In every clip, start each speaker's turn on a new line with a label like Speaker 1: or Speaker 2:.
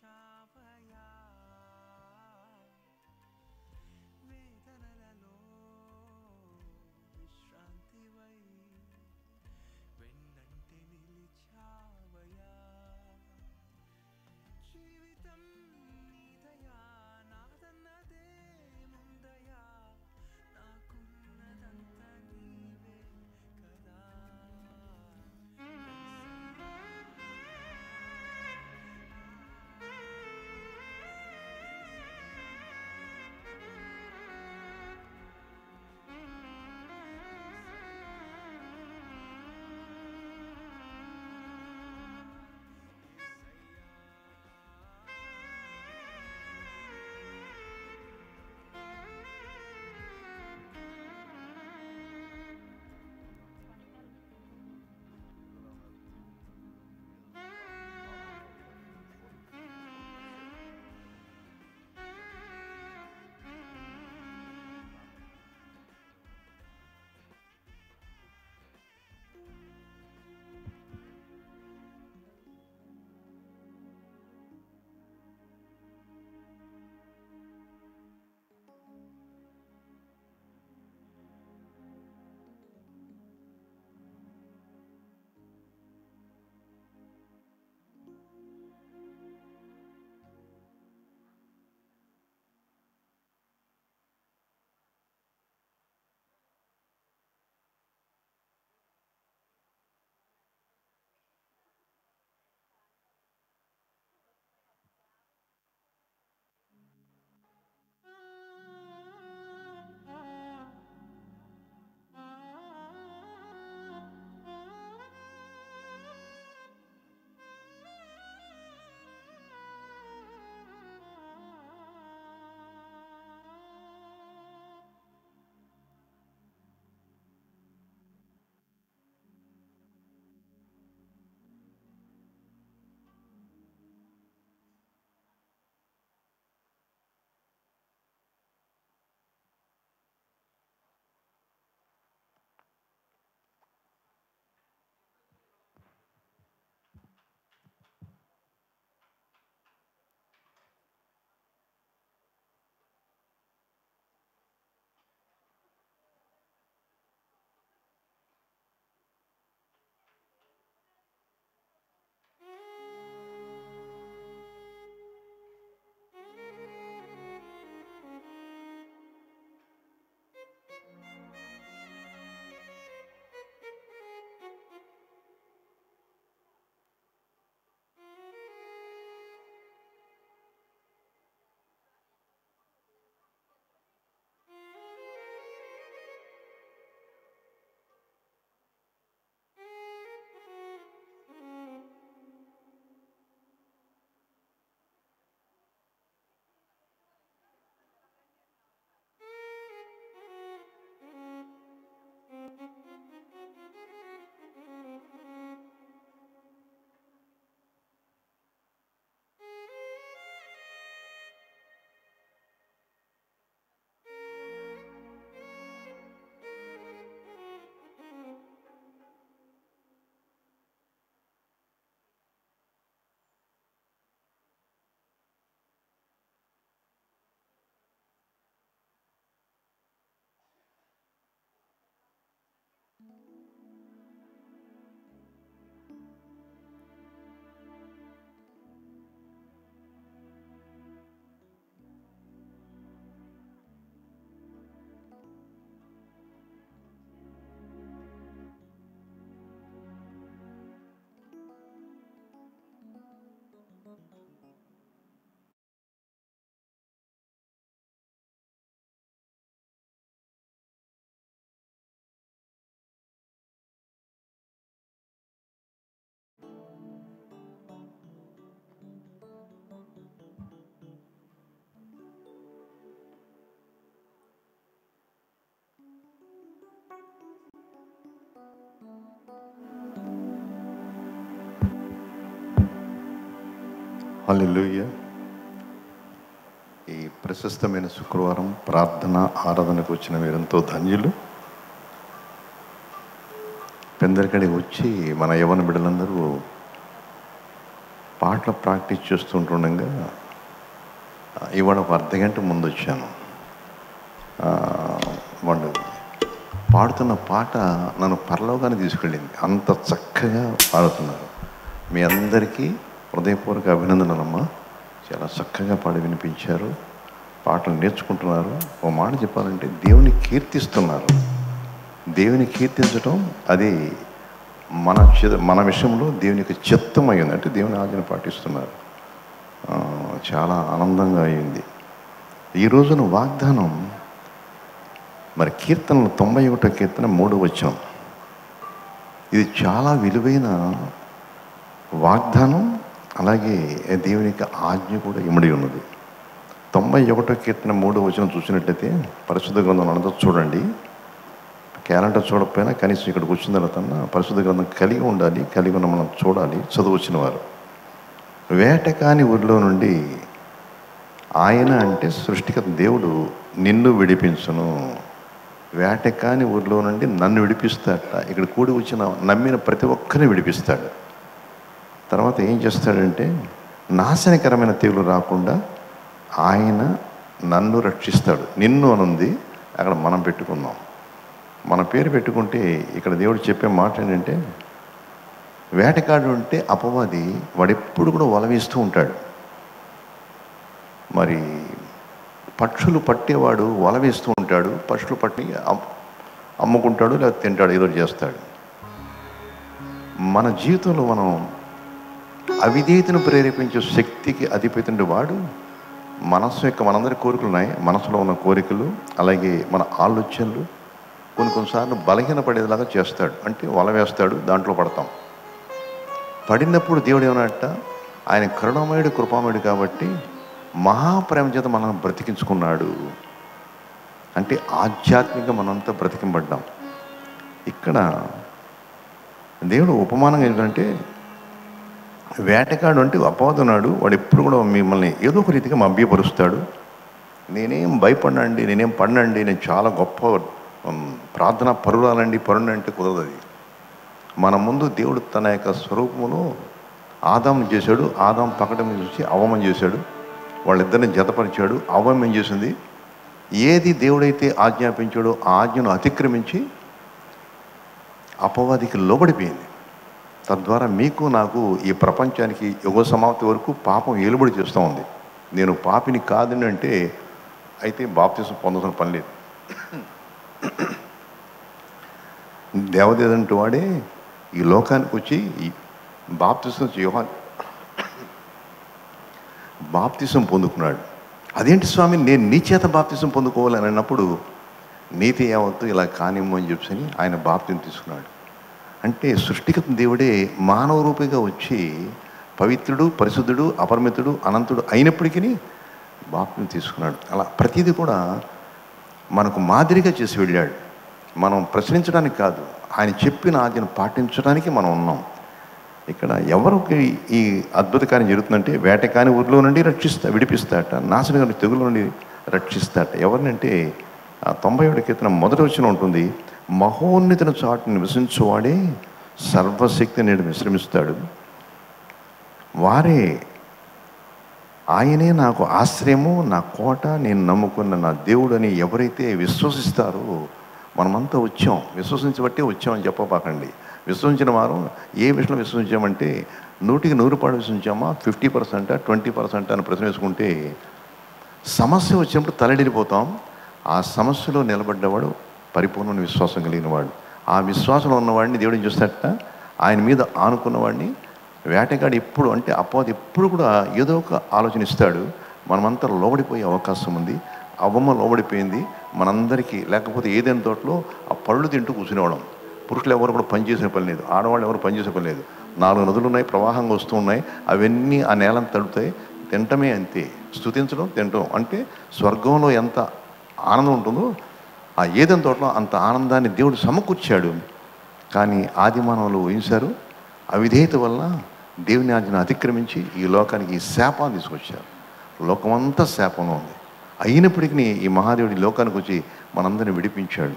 Speaker 1: నిలిచావయా వేదనలలో విశ్రాంతివై వెన్నంటి నిలిచావయా జీవితం నీదయా నాదన్నదే ముందయా నాకున్నదంతా నీవే కదా
Speaker 2: హల్లెలూయా. ఈ ప్రశస్తమైన శుక్రవారం ప్రార్థన ఆరాధనకు వచ్చిన మీరెంతో ధన్యులు. పెందరికడికి వచ్చి మన యవ్వన బిడ్డలందరూ పాటలు ప్రాక్టీస్ చేస్తుంటుండగా ఇవాళ ఒక అర్ధగంట ముందు వచ్చాను. వాళ్ళు పాడుతున్న పాట నన్ను పరలోకాన్ని తీసుకెళ్ళింది. అంత చక్కగా పాడుతున్నారు. మీ అందరికీ హృదయపూర్వక అభినందనలమ్మా. చాలా చక్కగా పాడి వినిపించారు. పాటలు నేర్చుకుంటున్నారు. ఓ మాట చెప్పాలంటే దేవుని కీర్తిస్తున్నారు. దేవుని కీర్తించడం అది మన విషయంలో దేవుని యొక్క చిత్తం అయ్యింది. అంటే దేవుని ఆజ్ఞను పాటిస్తున్నారు. చాలా ఆనందంగా అయింది. ఈ రోజున వాగ్దానం మరి కీర్తనలు 91వ కీర్తన 3వ వచనం. ఇది చాలా విలువైన వాగ్దానం. అలాగే దేవునికి ఆజ్ఞ కూడా ఇమిడి ఉన్నది. 91వ కీర్తన 3వ వచనం చూసినట్లయితే పరిశుద్ధ గ్రంథం అంతా చూడండి. క్యాలెండర్ చూడకపోయినా కనీసం ఇక్కడికి వచ్చిన తర్వాత పరిశుద్ధ గ్రంథం కలిగి ఉండాలి. కలిగి ఉన్న మనం చూడాలి. చదువుచ్చిన వారు వేటకాని ఊరిలో నుండి ఆయన అంటే సృష్టికర్త దేవుడు నిన్ను విడిపించును. వేటకాని ఊరిలో నుండి నన్ను విడిపిస్తాడట. ఇక్కడ కూడి వచ్చిన నమ్మిన ప్రతి ఒక్కరిని విడిపిస్తాడు. తర్వాత ఏం చేస్తాడంటే నాశనకరమైన తెగులు రాకుండా ఆయన నన్ను రక్షిస్తాడు. నిన్ను అనుంది, అక్కడ మనం పెట్టుకుందాం. మన పేరు పెట్టుకుంటే ఇక్కడ దేవుడు చెప్పే మాట ఏంటంటే వేటగాడు ఉంటే అపవాది వాడెప్పుడు కూడా వలవేస్తూ ఉంటాడు. మరి పక్షులు పట్టేవాడు వల వేస్తూ ఉంటాడు. పక్షులు పట్టి అమ్ముకుంటాడు, లేదా తింటాడు, ఏదో చేస్తాడు. మన జీవితంలో మనం అవిధేయతను ప్రేరేపించే శక్తికి అధిపతి వాడు మనస్సు యొక్క మనందరి కోరికలు ఉన్నాయి. మనసులో ఉన్న కోరికలు అలాగే మన ఆలోచనలు కొన్నిసార్లు బలహీనపడేలాగా చేస్తాడు. అంటే వల వేస్తాడు, దాంట్లో పడతాం. పడినప్పుడు దేవుడు ఏమన్నట్ట, ఆయన కరుణామయుడు కృపామయుడు కాబట్టి మహాప్రేమ చేత మనం బ్రతికించుకున్నాడు. అంటే ఆధ్యాత్మికంగా మనంతా బ్రతికింపడ్డాం. ఇక్కడ దేవుడు ఉపమానం ఏంటంటే వేటగాడు అంటే అపవాదున్నాడు. వాడు ఎప్పుడు కూడా మిమ్మల్ని ఏదో ఒక రీతిగా అభ్యపరుస్తాడు. నేనేం భయపడినండి, నేనేం పడినండి, నేను చాలా గొప్ప ప్రార్థన పరురాలండి అంటే కుదరదు. అది మన ముందు దేవుడు తన యొక్క స్వరూపమును ఆదాముని చేశాడు. ఆదాం పక్కన చూసి అవమం చేశాడు. వాళ్ళిద్దరిని జతపరిచాడు. అవమం ఏం చేసింది, ఏది దేవుడైతే ఆజ్ఞాపించాడో ఆ ఆజ్ఞను అతిక్రమించి అపవాదికి లోబడిపోయింది. తద్వారా మీకు నాకు ఈ ప్రపంచానికి యుగ సమాప్తి వరకు పాపం ఏలుబడి చేస్తూ ఉంది. నేను పాపిని కాదని అంటే అయితే బాప్తిసం పొందాల్సిన పని లేదు. దేవదేవుడంటే వాడే ఈ లోకానికి వచ్చి బాప్తిసం పొందుకున్నాడు. అదేంటి స్వామి, నేను నీ చేత బాప్తిసం పొందుకోవాలని అన్నప్పుడు నీతి యావత్తు ఇలా కానిమ్ము అని చెప్పని ఆయన బాప్తిని తీసుకున్నాడు. అంటే సృష్టికర్త దేవుడే మానవ రూపిగా వచ్చి పవిత్రుడు, పరిశుద్ధుడు, అపరిమితుడు, అనంతుడు అయినప్పటికీ బాప్తిని తీసుకున్నాడు. అలా ప్రతిదీ కూడా మనకు మాదిరిగా చేసి వెళ్ళాడు. మనం ప్రశ్నించడానికి కాదు, ఆయన చెప్పిన ఆజ్ఞను పాటించడానికి మనం ఉన్నాం. ఇక్కడ ఎవరికి ఈ అద్భుత కార్యం జరుగుతుందంటే వేటకాని ఊరిలో నుండి విడిపిస్తాట, నాశనకాని తెగుల నుండి రక్షిస్తాట. ఎవరినంటే 91వ కీర్తన 1వ వచనం ఉంటుంది, మహోన్నతుని చాటును నివసించువాడే సర్వశక్తి నేడు విశ్రమిస్తాడు. వారే ఆయనే నాకు ఆశ్రయము, నా కోట, నేను నమ్ముకున్న నా దేవుడు అని ఎవరైతే విశ్వసిస్తారో, మనమంతా వచ్చాం, విశ్వసించబట్టే వచ్చామని చెప్పబాకండి. విశ్వసించిన వారు ఏ విషయంలో విశ్వసించామంటే 100కి 100 విశ్వసించామా, 50%, 20% అని ప్రశ్న వేసుకుంటే సమస్య వచ్చినప్పుడు తలడిల్లిపోతాం. ఆ సమస్యలో నిలబడ్డవాడు పరిపూర్ణ విశ్వాసం కలిగిన వాడు. ఆ విశ్వాసంలో ఉన్నవాడిని దేవుడు ఏం చేస్తాడట, ఆయన మీద ఆనుకున్నవాడిని వేటగాడు ఎప్పుడు అంటే అపవాది ఎప్పుడు కూడా ఏదో ఒక ఆలోచన ఇస్తాడు. మనమంతా లోబడిపోయే అవకాశం ఉంది. అవ్వమ్మ లోబడిపోయింది మనందరికీ. లేకపోతే ఏదైనా తోటలో ఆ పళ్ళు తింటూ కూర్చునేవాళ్ళం. పురుషులు ఎవరు కూడా పనిచేసే పని లేదు, ఆడవాళ్ళు ఎవరు పనిచేసే పని లేదు. 4 నదులు ఉన్నాయి, ప్రవాహంగా వస్తూ ఉన్నాయి, అవన్నీ ఆ నేలను తడుతాయి. తింటమే అంతే, స్తుతించడం, తినటం. అంటే స్వర్గంలో ఎంత ఆనందం ఉంటుందో ఆ ఏదైనా తోటలో అంత ఆనందాన్ని దేవుడు సమకూర్చాడు. కానీ ఆది మానవులు ఊహించారు, అవిధేయత వల్ల దేవుని ఆజ్ఞను అతిక్రమించి ఈ లోకానికి ఈ శాపాన్ని తీసుకొచ్చారు. లోకమంతా శాపంలో ఉంది. అయినప్పటికీ ఈ మహాదేవుడి లోకానికి వచ్చి మనందరిని విడిపించాడు.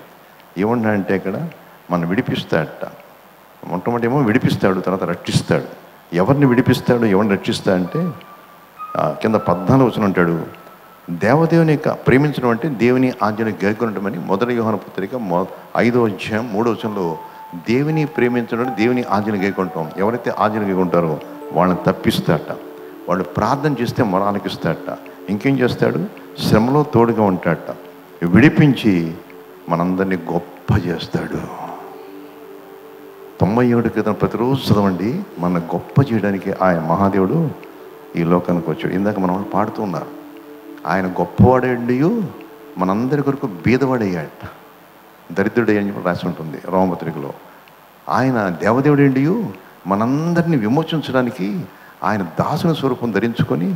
Speaker 2: ఏమన్నా అంటే ఇక్కడ మనం విడిపిస్తాడట. మొట్టమొదటి ఏమో విడిపిస్తాడు, తర్వాత రక్షిస్తాడు. ఎవరిని విడిపిస్తాడు, ఎవరిని రక్షిస్తాడు అంటే కింద 14 వచనం అంటాడు, దేవదేవుని యొక్క ప్రేమించడం అంటే దేవుని ఆజ్ఞను గైకొనటమని. మొదటి యోహాను పత్రిక 5వ అధ్యాయం 3వ వచనంలో దేవుని ప్రేమించడం, దేవుని ఆజ్ఞను గైకొనటం. ఎవరైతే ఆజ్ఞను గైకొంటారో వాళ్ళని తప్పిస్తాడట, వాళ్ళు ప్రార్థన చేస్తే మొరాలకిస్తాడట. ఇంకేం చేస్తాడు, శ్రమలో తోడుగా ఉంటాడట, విడిపించి మనందరినీ గొప్ప చేస్తాడు. 97 క్రితం ప్రతిరోజు చదవండి, మన గొప్ప చేయడానికి ఆయన మహాదేవుడు ఈ లోకానికి వచ్చాడు. ఇందాక మనం పాడుతూ ఉన్నారు, ఆయన గొప్పవాడేండి మనందరి కొరకు బీదవాడయ్యాట, దరిద్రుడే అని చెప్పి రాసి ఉంటుంది రోమపత్రికలో. ఆయన దేవదేవుడేండి మనందరినీ విమోచించడానికి ఆయన దాసుని స్వరూపం ధరించుకొని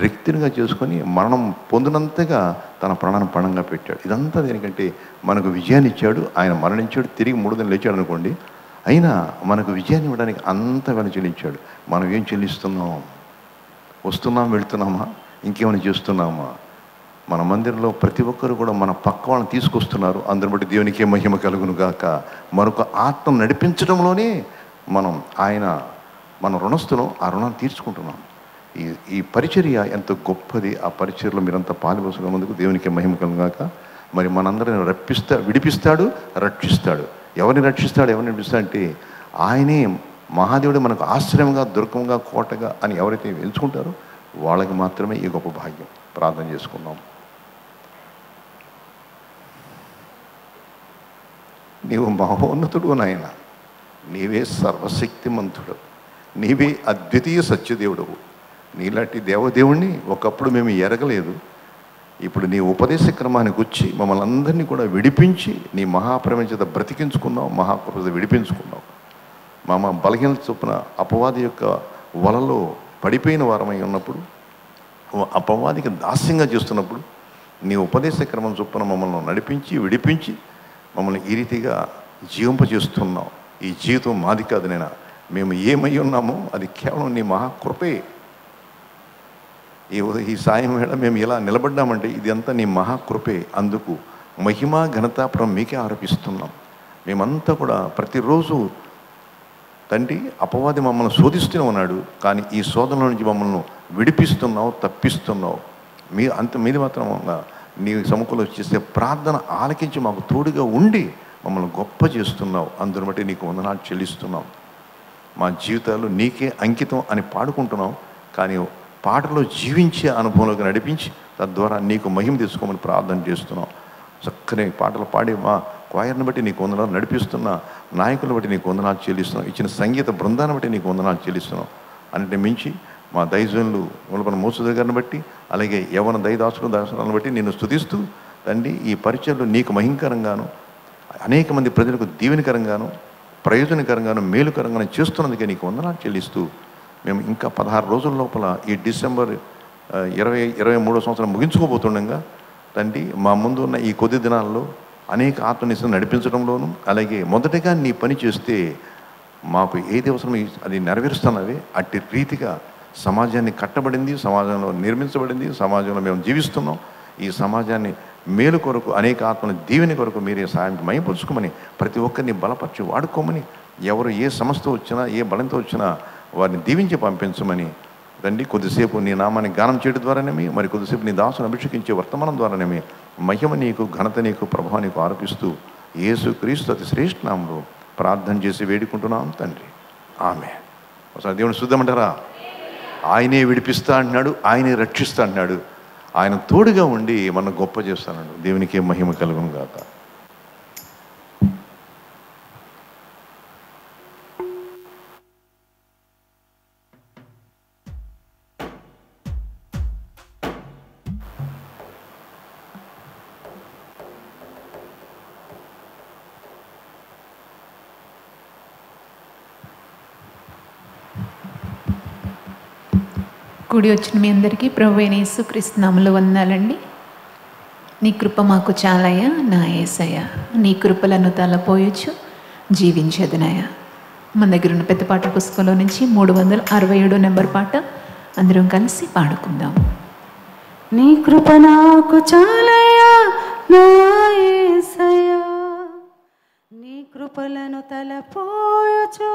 Speaker 2: రిక్తినిగా చేసుకొని మరణం పొందినంతగా తన ప్రాణాన్ని పణంగా పెట్టాడు. ఇదంతా దేనికంటే మనకు విజయాన్ని ఇచ్చాడు. ఆయన మరణించాడు, తిరిగి 3 దినాలు లేచాడు అనుకోండి. అయినా మనకు విజయాన్ని ఇవ్వడానికి అంత వెల చెల్లించాడు. మనం ఏం చెల్లిస్తున్నాం? వస్తున్నాం, వెళుతున్నామా, ఇంకేమైనా చేస్తున్నామా? మన మందిరంలో ప్రతి ఒక్కరు కూడా మన పక్క వాళ్ళని తీసుకొస్తున్నారు. అందరిని బట్టి దేవునికే మహిమ కలుగును గాక. మరొక ఆత్మ నడిపించడంలోనే మన రుణస్థులం, ఆ రుణాన్ని తీర్చుకుంటున్నాం. ఈ పరిచర్య ఎంత గొప్పది. ఆ పరిచర్యలో మీరంతా పాలుపోసుకున్నందుకు దేవునికి మహిమ కలుగును గాక. మరి మనందరిని విడిపిస్తాడు, రక్షిస్తాడు. ఎవరిని రక్షిస్తాడు, ఎవరిని విడిపిస్తాడు అంటే ఆయనే మహాదేవుడు మనకు ఆశ్రయంగా, దుర్గంగా, కోటగా అని ఎవరైతే ఎంచుకుంటారో వాళ్ళకి మాత్రమే ఈ గొప్ప భాగ్యం. ప్రార్థన చేసుకుందాం. నీవు మహోన్నతుడు నాయన, నీవే సర్వశక్తిమంతుడు, నీవే అద్వితీయ సత్యదేవుడవు. నీలాంటి దేవదేవుణ్ణి ఒకప్పుడు మేము ఎరగలేదు. ఇప్పుడు నీ ఉపదేశ క్రమానికి వచ్చి మమ్మల్ని అందరినీ కూడా విడిపించి నీ మహాప్రపంచ చేత బ్రతికించుకున్నావు, మహాప్రపంచ విడిపించుకున్నావు. మా బలహీనత చొప్పున అపవాది యొక్క వలలో పడిపోయిన వారమై ఉన్నప్పుడు, అపవాదికి దాస్యంగా చేస్తున్నప్పుడు నీ ఉపదేశ క్రమం చొప్పున మమ్మల్ని నడిపించి విడిపించి మమ్మల్ని ఈ రీతిగా జీవింపజేస్తున్నావు. ఈ జీవితం మాది కాదు నైనా, మేము ఏమై ఉన్నామో అది కేవలం నీ మహాకృపే. ఈ సాయం వేళ మేము ఇలా నిలబడ్డామంటే ఇది అంతా నీ మహాకృపే. అందుకు మహిమ ఘనతాపురం మీకే ఆరోపిస్తున్నాం. మేమంతా కూడా ప్రతిరోజు తండ్రి అపవాది మమ్మల్ని శోధిస్తూనే ఉన్నాడు, కానీ ఈ శోధనల నుంచి మమ్మల్ని విడిపిస్తున్నావు, తప్పిస్తున్నావు. మీది మాత్రం నీ సముఖంలో చేసే ప్రార్థన ఆలకించి మాకు తోడుగా ఉండి మమ్మల్ని గొప్ప చేస్తున్నావు. అందుని బట్టి నీకు వందనాలు చెల్లిస్తున్నాం. మా జీవితాలు నీకే అంకితం అని పాడుకుంటున్నాం, కానీ పాటలో జీవించే అనుభవంలోకి నడిపించి తద్వారా నీకు మహిమ తీసుకోమని ప్రార్థన చేస్తున్నాం. చక్కని పాటలు పాడి మా క్వాయర్ని బట్టి నీకు వందనాలు, నడిపిస్తున్న నాయకులను బట్టి నీకు వందనాలు చెల్లిస్తున్నాం. ఇచ్చిన సంగీత బృందాన్ని బట్టి నీకు వందనాలు చెల్లిస్తున్నాం. అన్నింటి మించి మా దైవజనులు మూలపన మోసుదేవి గారిని బట్టి, అలాగే యవన దాసులను బట్టి నిన్ను స్తుతిస్తూ తండ్రి ఈ పరిచయలు నీకు మహిమకరంగాను అనేక మంది ప్రజలకు దీవెనకరంగాను ప్రయోజనకరంగాను మేలుకరంగాను చేస్తున్నందుకే నీకు వందనాలు చెల్లిస్తూ మేము ఇంకా 16 రోజుల లోపల ఈ డిసెంబర్ 2023వ సంవత్సరం ముగించుకోబోతుండగా తండ్రి మా ముందు ఉన్న ఈ కొద్ది దినాల్లో అనేక ఆత్మనిష్టం నడిపించడంలోనూ, అలాగే మొదటగా నీ పని చేస్తే మాకు ఏది అవసరమో అది నెరవేరుస్తున్నవే. అట్టి రీతిగా సమాజాన్ని కట్టబడింది, సమాజంలో నిర్మించబడింది, సమాజంలో మేము జీవిస్తున్నాం. ఈ సమాజాన్ని మేలు కొరకు, అనేక ఆత్మల దీవెన కొరకు మీరే సాయం మైపరుచుకోమని, ప్రతి ఒక్కరిని బలపరిచి వాడుకోమని, ఎవరు ఏ సమస్యతో వచ్చినా ఏ బలంతో వచ్చినా వారిని దీవించి పంపించమని తండ్రి కొద్దిసేపు నీ నామాన్ని గానం చేయడం ద్వారానేమి, మరి కొద్దిసేపు నీ దాసును అభిషేకించే వర్తమానం ద్వారానేమి మహిమ నీకు, ఘనత నీకు, ప్రభావం నీకు ఆరోపిస్తూ యేసుక్రీస్తు అతి శ్రేష్ఠ నామములో ప్రార్థన చేసి వేడుకుంటున్నాం తండ్రి, ఆమేన్. ఒకసారి దేవుని శుద్ధమంటారా? ఆయనే విడిపిస్తా అంటున్నాడు, ఆయనే రక్షిస్తా అంటున్నాడు. ఆయన తోడుగా ఉండి మనం గొప్ప చేస్తాడు. దేవునికే మహిమ కలుగును గాక.
Speaker 3: కూడి వచ్చిన మీ అందరికీ ప్రభువైన యేసుక్రీస్తు నామములో వందనాలండి. నీ కృప మాకు చాలయ్యా నా యేసయ్య, నీ కృపలను తలపోయొచ్చు జీవించదునయ్యా. మన దగ్గర ఉన్న పెద్ద పాటల పుస్తకంలో నుంచి 367 నెంబర్ పాట అందరం కలిసి పాడుకుందాం.
Speaker 4: నీ కృప నాకు చాలయ్యా నా యేసయ్య, నీ కృపలను తలపోయొచ్చు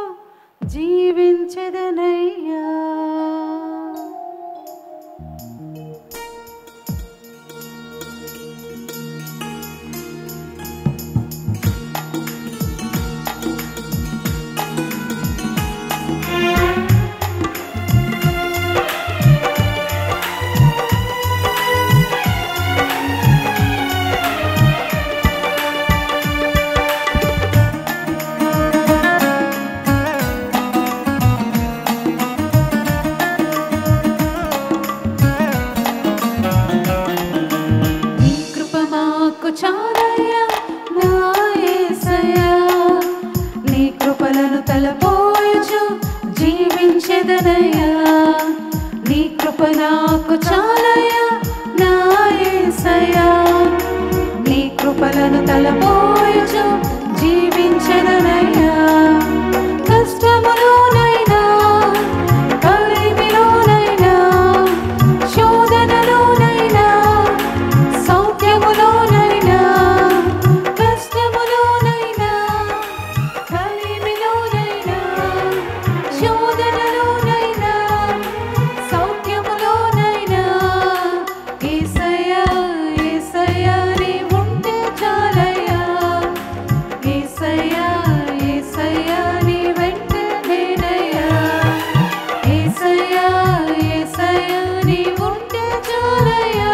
Speaker 4: జీవించెదనయ్యా.
Speaker 3: చాలయ్యా నా యేసయ్యా, నీ కృపలను తలపోయుచు జీవించెదనయ్యా. నీ కృప నాకు చాలయ్యా నా యేసయ్యా, నీ కృపలను తలపోయుచు జీవించెదనయ్యా. కష్టములోనైనా కలిమిలోనైనా శోధనలోనైనా సౌఖ్యములోనైనా కష్టములోనైనా కలిమిలోనైనా శోధనలోనైనా సౌఖ్యములోనైనా యేసయ్యా యేసయ్యా నీ ఉంటే చాలయ్యా. యేసయ్యా యేసయ్యా నీ వెంట నేనయ్యా. యేసయ్యా యేసయ్యా నీ ఉంటే చాలయ్యా.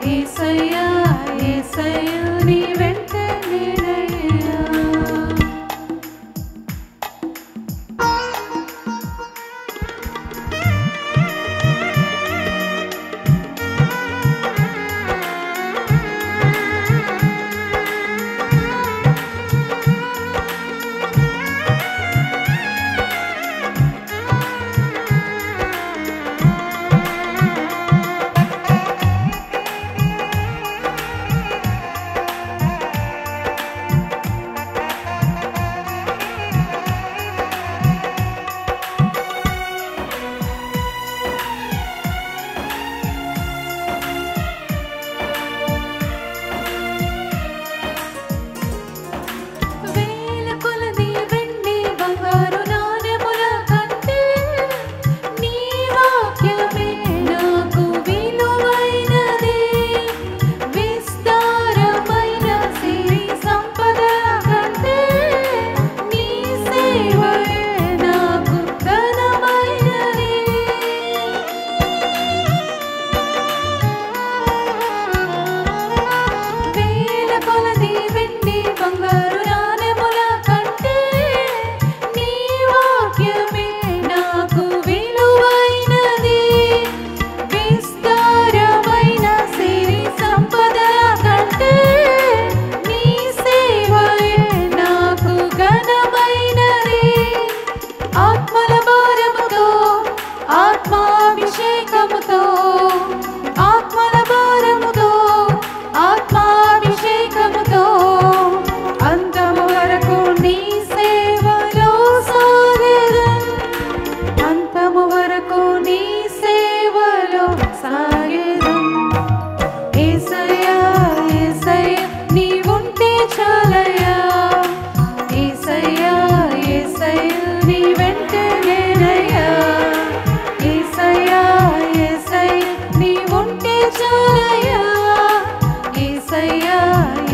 Speaker 3: యేసయ్యా యేసయ్యా నీ వెంట నేనయ్యా. వేల కొలది వెండి బంగారు నాణెముల కంటే నీ వాక్యమే నాకు విలువైనది. విస్తారమైన సిరి సంపద కంటే నీ సేవయే నాకు ఘనమైనది. వేల కొలది వెండి బంగారు నాణెముల కంటే నీ వాక్యమే నాకు విలువైనది. విస్తారమైన సిరి సంపద కంటే నీ సేవయే నాకు ఘనమైనది. ఆత్మల భారముతో ఆత్మాభిషేకముతో ఆత్మల భారముతో ఆత్మాభిషేకముతో అంతము వరకు నీ సేవలో సాగెదన్. అంతము వరకు నీ సేవలో సాగెదన్. యేసయ్యా యేసయ్యా నీ ఉంటే చాలయ్యా. యేసయ్యా యేసయ్యా నీ వెంట నేనయ్యా. యేసయ్యా యేసయ్యా నీ ఉంటే చాలయ్యా. యేసయ్యా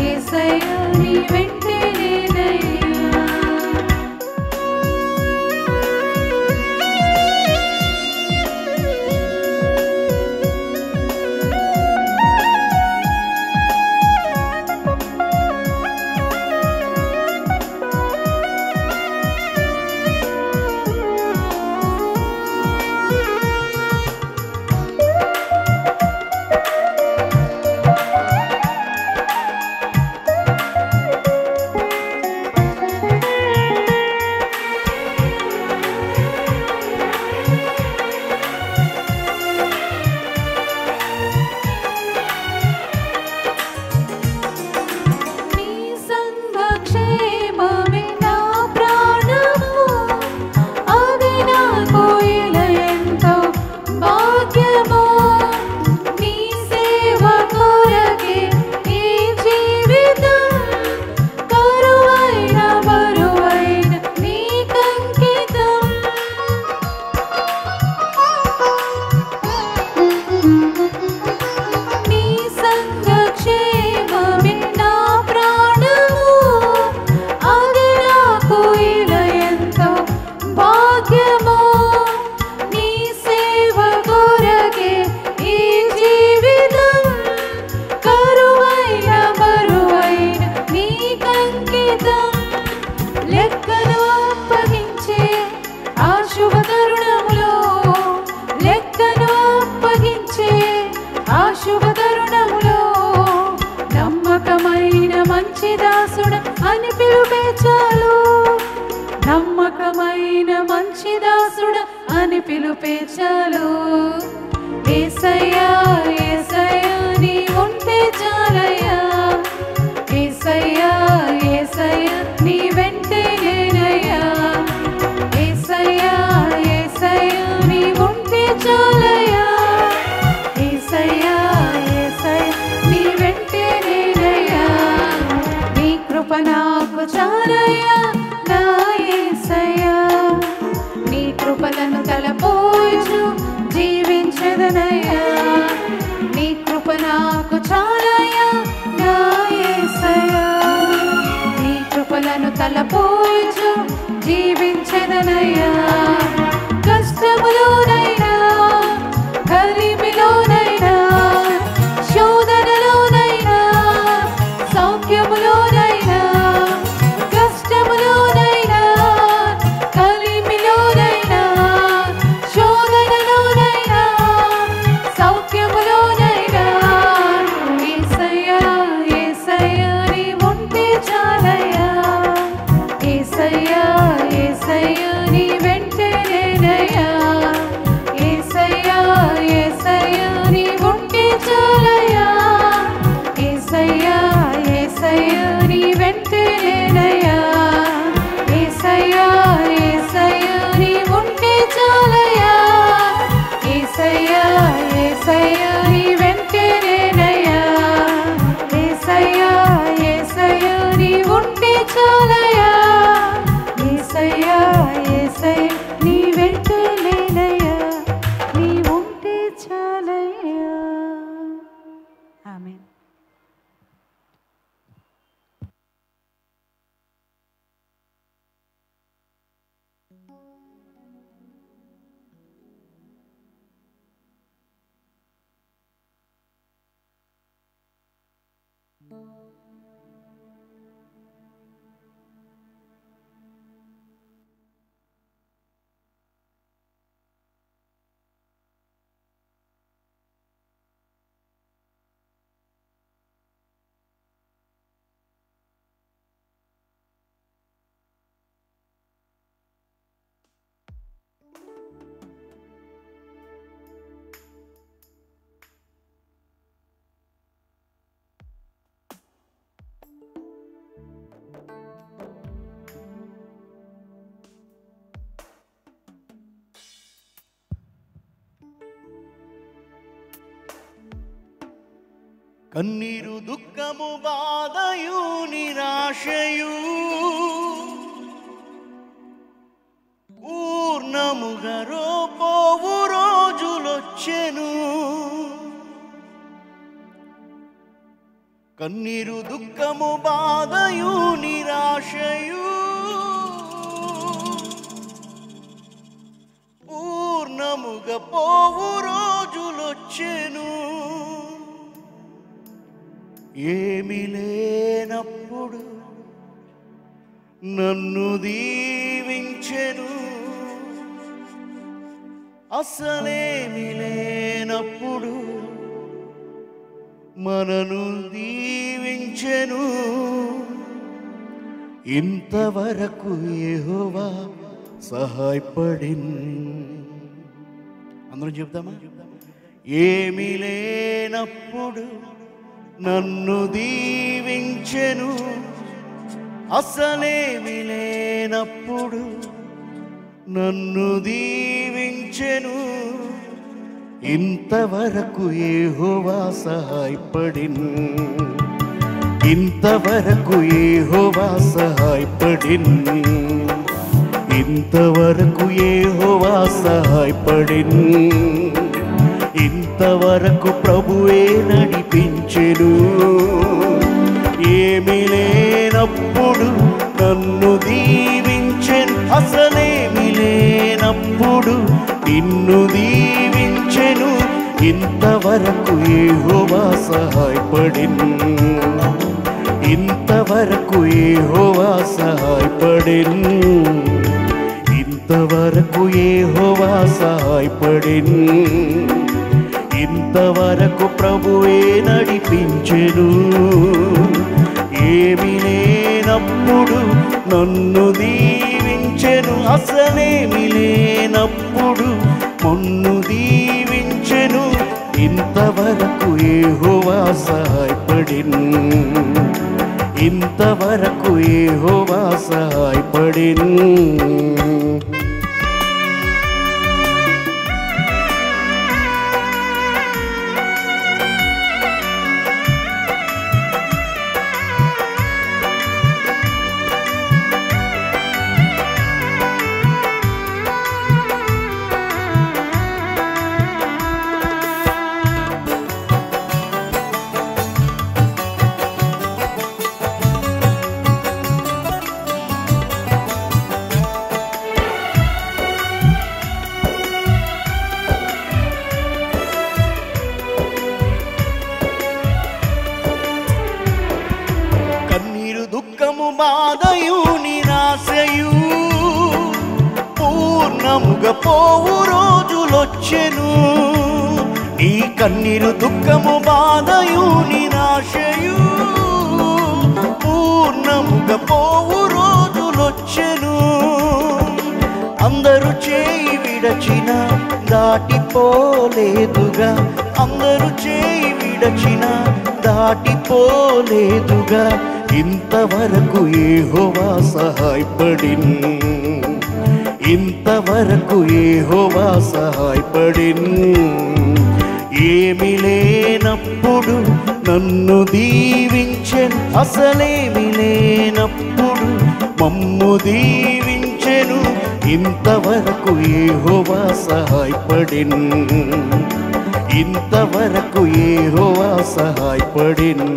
Speaker 3: యేసయ్యా నీ వెంట నేనయ్యా.
Speaker 4: దాసుడ అని పిలుపే చాలు. నమ్మకమైన మంచి దాసుడ అని పిలుపే చాలు. యేసయ్యా యేసయ్యా నీ ఉంటే చాలయ్యా. యేసయ్యా యేసయ్యా నీ వెంటే నేనయ్యా. యేసయ్యా యేసయ్యా నీ ఉంటే చాలయ్యా. యేసయ్యా యేసయ్యా నీ వెంటే నేనయ్యా. నీ కృప నాకు చాలయ్యా నా యేసయ్యా. నీ కృపలను తలపోచు జీవించదనయ్యా. నీ కృప నాకు చాలయ్యా నా యేసయ్యా. నీ కృపలను తలపోచు జీవించదనయ్యా. కష్టములోనైనా కలిమిలోనైనా శోధనలోనైనా సౌఖ్యములోనైనా కష్టములోనైనా కలిమిలోనైనా శోధనలోనైనా సౌఖ్యములోనైనా యేసయ్యా యేసయ్యా నీ ఉంటే చాలయ్యా. యేసయ్యా యేసయ్యా నీ వెంటే నేనయ్యా. యేసయ్యా యేసయ్యా నీ ఉంటే చాలయ్యా. యేసయ్యా యేసయ్యా నీ వెంటే నేనయ్యా. యేసయ్యా యేసయ్యా నీ ఉంటే చాలయ్యా. యేసయ్యా యేసయ్యా నీ వెంటే నేనయ్యా. యేసయ్యా యేసయ్యా నీ ఉంటే చాలయ్యా. యేసయ్యా యేసయ్యా నీ వెంటే నేనయ్యా. నీ ఉంటే చాలయ్యా. ఆమేన్.
Speaker 5: కన్నీరు దుఃఖము బాధయు నిరాశయు పూర్ణముగా రోపోవు రోజులొచ్చెను. కన్నీరు దుఃఖము బాధయు నిరాశయు పూర్ణముగా పోవు రోజులొచ్చెను. ఏమి లేనప్పుడు నన్ను దీవించెను. అసలేమి లేనప్పుడు మనను దీవించెను. ఇంతవరకు యెహోవా సహాయపడిన్. అందరం చెప్తామా? ఏమి లేనప్పుడు నన్ను దీవించెను. అసలేమి లేనప్పుడు నన్ను దీవించెను. ఇంతవరకు యెహోవా సహాయపడిన్. ఇంతవరకు యెహోవా సహాయపడిన్. ఇంతవరకు యెహోవా సహాయపడిన్. ఇంతవరకు ప్రభువే నడిపించెను. ఏమి లేనప్పుడు నన్ను దీవించెను. అసలేమి లేనప్పుడు నిన్ను దీవించెను. ఇంతవరకు యెహోవా సహాయపడిన్. ఇంతవరకు యెహోవా సహాయపడిన్. ఇంతవరకు యెహోవా సహాయపడిన్. ఇంతవరకు ప్రభువే నడిపించెను. ఏమి నన్ను దీవించెను, అసలేమి లేనప్పుడు మొన్ను దీవించెను. ఇంతవరకు యెహోవా సహాయపడిన్, ఇంతవరకు యెహోవా సహాయపడిన్. దుఃఖము బాధయు నిరాశయు పూర్ణముగా పోవు రోజులొచ్చెను. నీ కన్నీరు దుఃఖము బాధయు నిరాశయు పూర్ణముగా పోవు రోజులొచ్చెను. అందరూ చేయి విడచిన దాటిపోలేదుగా, అందరూ చేయి విడచిన దాటిపోలేదుగా. ఇంతవరకు యెహోవా సహాయపడిన్, ఇంతవరకు యెహోవా సహాయపడిన్. ఏమి లేనప్పుడు నన్ను దీవించెను, అసలేమి లేనప్పుడు మమ్ము దీవించెను. ఇంతవరకు యెహోవా సహాయపడిన్, ఇంతవరకు యెహోవా సహాయపడిన్.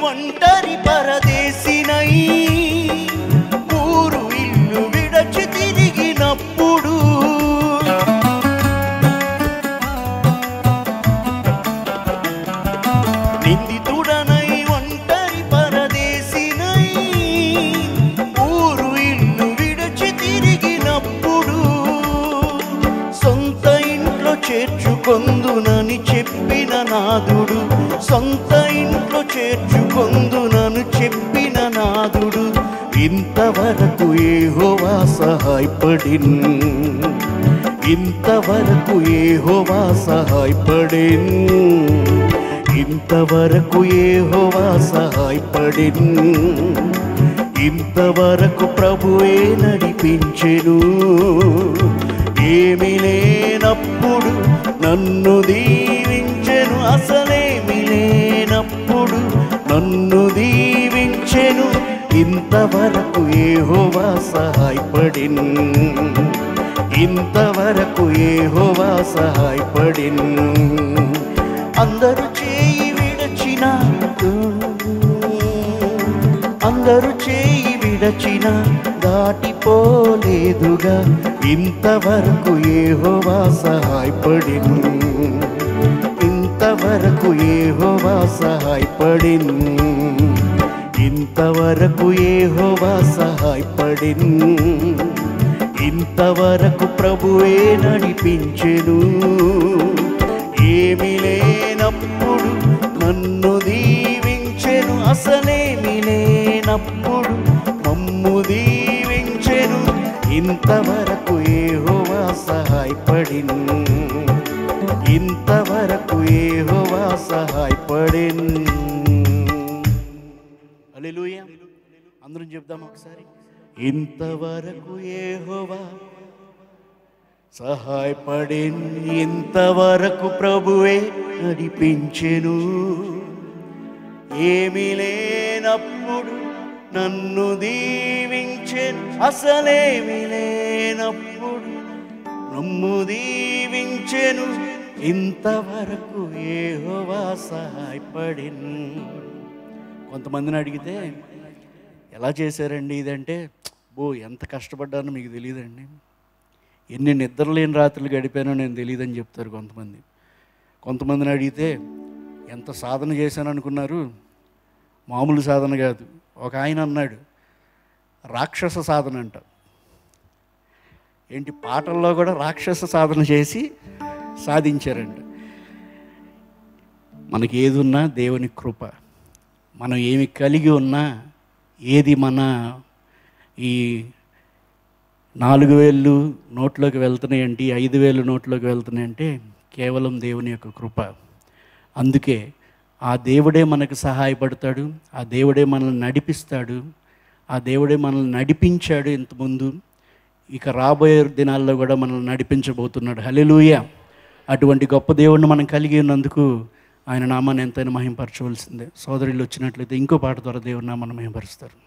Speaker 5: ఒంటరి పరదేశినై ఊరు ఇల్లు విడచి తిరిగినప్పుడు, నిందితుడనై ఒంటరి పరదేశినై ఊరు ఇల్లు విడచి తిరిగినప్పుడు, సొంత ఇంట్లో చేర్చుకొందునని చెప్పిన నాదుడు, సొంత ఇంట్లో చేర్చుకొందునని చెప్పిన నాదుడు. ఇంతవరకు యెహోవా సహాయపడిన్, ఇంతవరకు యెహోవా సహాయపడిన్, ఇంతవరకు యెహోవా సహాయపడిన్. ఇంతవరకు ప్రభువే నడిపించెను. ఏమి లేనప్పుడు నన్ను దీవించెను, అసలేమి లేనప్పుడు నన్ను దీవించెను. ఇంతవరకు యెహోవా సహాయపడిన్, ఇంతవరకు యెహోవా సహాయపడిన్. అందరూ చేయి విడచిన, అందరూ చేయి విడచిన దాటిపోలేదుగా. ఇంతవరకు యెహోవా సహాయపడిన్, ఇంతవరకు యెహోవా సహాయపడిన్, ఇంతవరకు యెహోవా సహాయపడిన్. ఇంతవరకు ప్రభువే నడిపించెను. ఏమి లేనప్పుడు నన్ను దీవించెను, అసలేమి లేనప్పుడు మమ్ము దీవించెను. ఇంతవరకు యెహోవా సహాయపడిన్, ఇంతవరకు యెహోవా సహాయపడిన్. హల్లెలూయా. అందరం చెప్దాం ఒకసారి. ఇంతవరకు యెహోవా సహాయపడిన్, ఇంతవరకు ప్రభువే నడిపించెను. ఏమీ లేనప్పుడు నన్ను దీవించెను, అసలేమీ లేనప్పుడు నన్ను దీవించెను, ఇంతవరకు యెహోవా సహాయపడెను. కొంతమందిని అడిగితే ఎలా చేశారండి ఇదంటే, ఎంత కష్టపడ్డానో మీకు తెలియదండి, ఎన్ని నిద్రలేని రాత్రులు గడిపానో నేను తెలియదని చెప్తారు కొంతమంది. కొంతమందిని అడిగితే ఎంత సాధన చేశాను అనుకున్నారు, మామూలు సాధన కాదు. ఒక ఆయన అన్నాడు రాక్షస సాధన అంట. ఏంటి, పాటల్లో కూడా రాక్షస సాధన చేసి సాధించారంట. మనకి ఏది ఉన్నా దేవుని కృప, మనం ఏమి కలిగి ఉన్నా, ఏది మన ఈ 4,000 నోట్లోకి వెళ్తున్నాయంటే, 5,000 నోట్లోకి వెళ్తున్నాయంటే కేవలం దేవుని యొక్క కృప. అందుకే ఆ దేవుడే మనకు సహాయపడతాడు, ఆ దేవుడే మనల్ని నడిపిస్తాడు, ఆ దేవుడే మనల్ని నడిపించాడు ఇంతకుముందు, ఇక రాబోయే దినాల్లో కూడా మనల్ని నడిపించబోతున్నాడు. హల్లెలూయా. అటువంటి గొప్ప దేవుడిని మనం కలిగి ఉన్నందుకు ఆయన నామాన్ని ఎంతైనా మహింపరచవలసిందే. సోదరులు వచ్చినట్లయితే ఇంకో పాట ద్వారా దేవుని నామాన్ని మహింపరుస్తారు.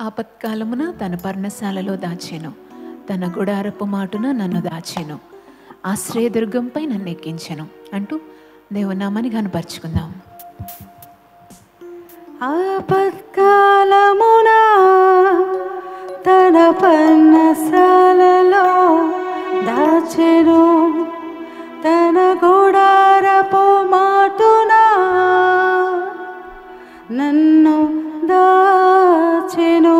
Speaker 3: ఆపత్కాలమున తన పర్ణశాలలో దాచెను, తన గుడారపు మాటున నన్ను దాచెను, ఆశ్రయదుర్గంపై నన్ను ఎక్కించెను అంటూ దేవునామాన్ని కనపరుచుకుందాం.
Speaker 4: ఆపత్కాలమున తన పర్ణశాలలో దాచెను, తన గుడారపు మాటున నన్ను దాచెను.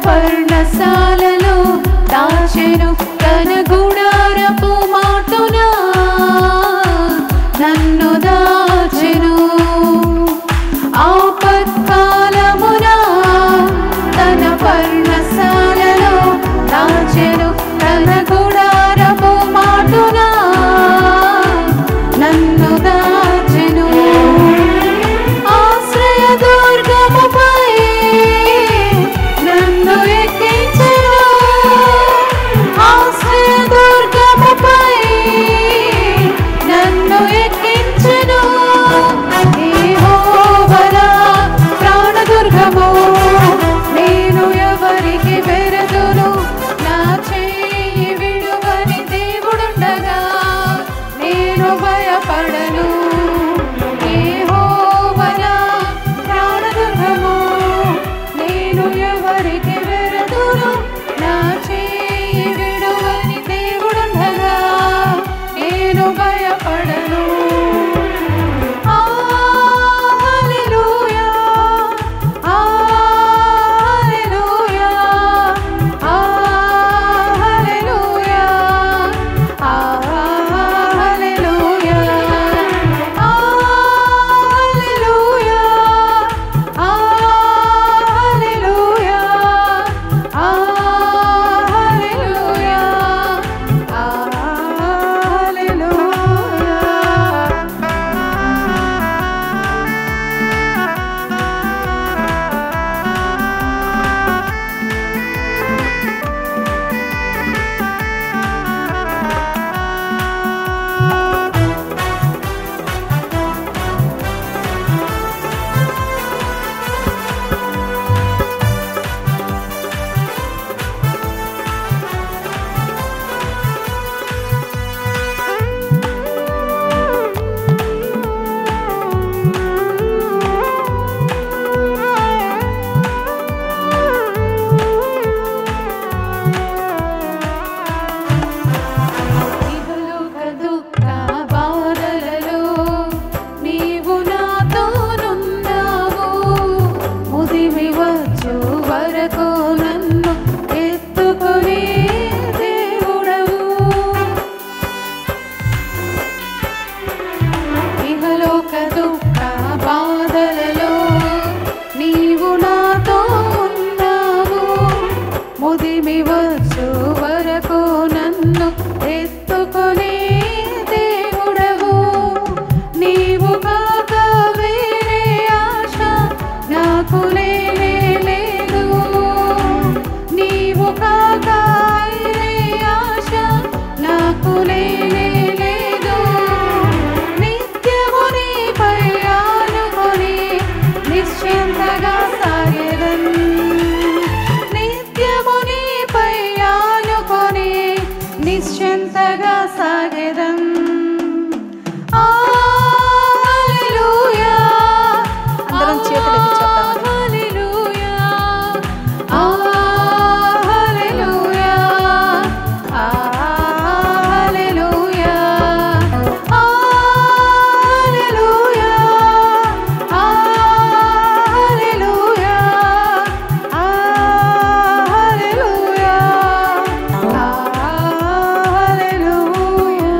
Speaker 3: పర్ణశాలలో దాచెను, తన గుడారపు మాటున నన్ను దాచెను. ఆపత్కాలమున తన పర్ణశాలలో దాచెను, తన గుడారపు మాటున నన్ను దాచెను. ఆశ్రయదుర్గముపై నన్ను ఎక్కించెను, ఆశ్రయదుర్గముపై నన్ను ఎక్కించెను. యెహోవా ప్రాణదుర్గము, నేను ఎవరికి వెరదును, నా చెయ్యి విడువడు.
Speaker 4: నన్ను ఎత్తుకునే దేవుడవు. నీవు కాక వేరే ఆశ నాకు లేనే లేదు. నీవు కాక వేరే ఆశ నాకు లేనే లేదు. నిత్యము నీపై ఆనుకొని నిశ్చింతగా సాగెదన్. నిత్యము నీపై ఆనుకొని నిశ్చింతగా సాగెదన్. హల్లెలూయా.
Speaker 3: అందరం చేతులు ఎత్తి చెప్తామని.
Speaker 4: హల్లెలూయా. హల్లెలూయా. హల్లెలూయా. హల్లెలూయా. హల్లెలూయా. హల్లెలూయా.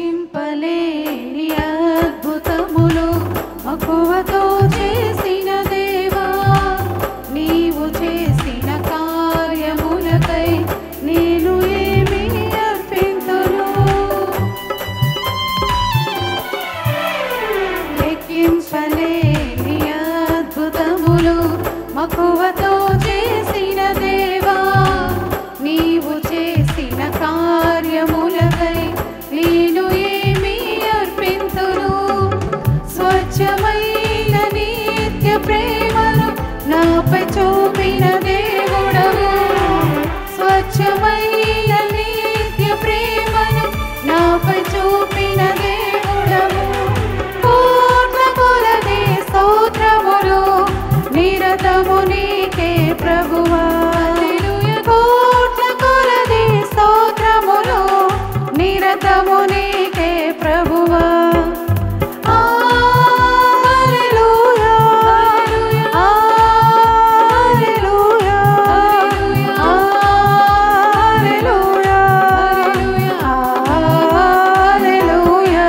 Speaker 4: లెక్కింపలేని అద్భుతములు మక్కువతో చేసిన దేవా, నీవు చేసిన కార్యములకై నేను ఏమి అర్పింతును. లెక్కింపలేని అద్భుతములు మక్కువతో చేసిన దేవా, నీవు చేసిన కార్యములకై నేను ఏమి అర్పింతును. స్వచ్ఛమైన నిత్య ప్రేమను నాపై చూపిన దేవుడవు. స్వచ్ఛమైన నిత్య ప్రేమను నాపై చూపిన దేవుడవు. పూర్ణ కొలది స్తోత్రములు నిరతము నీకే ప్రభువా. పూర్ణ కొలది స్తోత్రములు నిరతము నీకే ప్రభువా. హల్లెలూయా. హల్లెలూయా. హల్లెలూయా. హల్లెలూయా. హల్లెలూయా.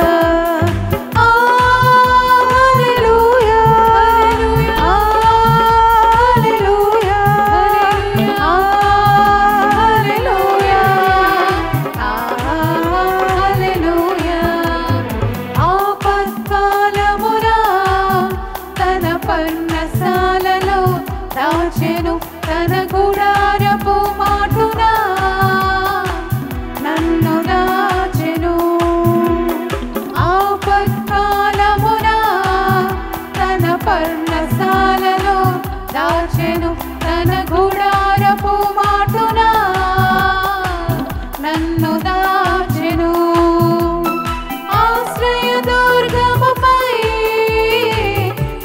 Speaker 4: హల్లెలూయా. హల్లెలూయా. ఆపత్కాలమున తన పర్ణశాలలో దాచెను తన గుడారపు మాటున నన్ను దాచెను. ఆపత్కాలమున తన పర్ణశాలలో దాచెను తన గుడారపు మాటున నన్ను దాచెను. ఆశ్రయ దుర్గముపై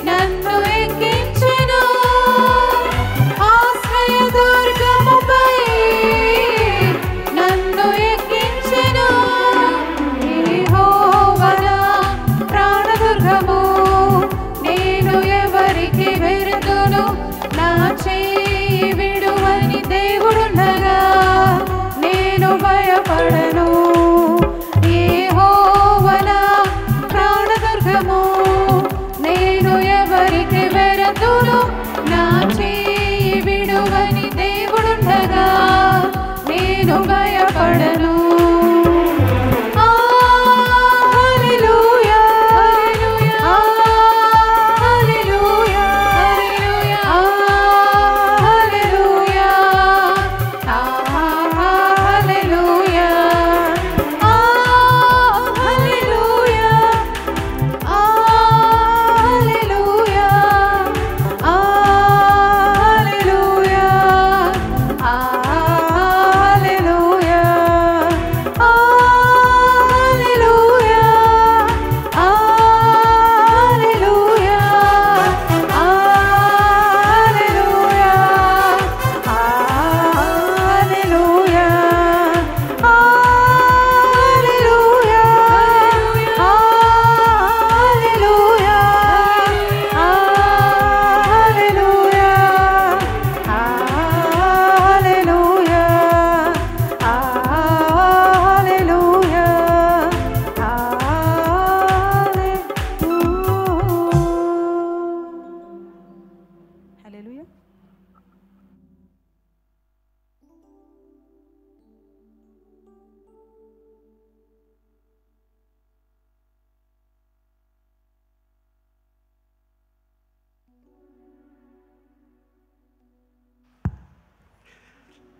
Speaker 4: నన్ను ఎక్కించెను. ఆశ్రయ దుర్గముపై నన్ను ఎక్కించెను. యెహోవా నా ప్రాణదుర్గము, నేను ఎవరికి వెరుతును. నా చేయి విడువని దేవుడుండగా నేను భయపడను. యెహోవా నా ప్రాణదుర్గము, నేను ఎవరికి వెరుతును. నా చేయి విడువని దేవుడుండగా నేను భయపడను. హల్లెలూయా. హల్లెలూయా. హల్లెలూయా. హల్లెలూయా. హల్లెలూయా. హల్లెలూయా.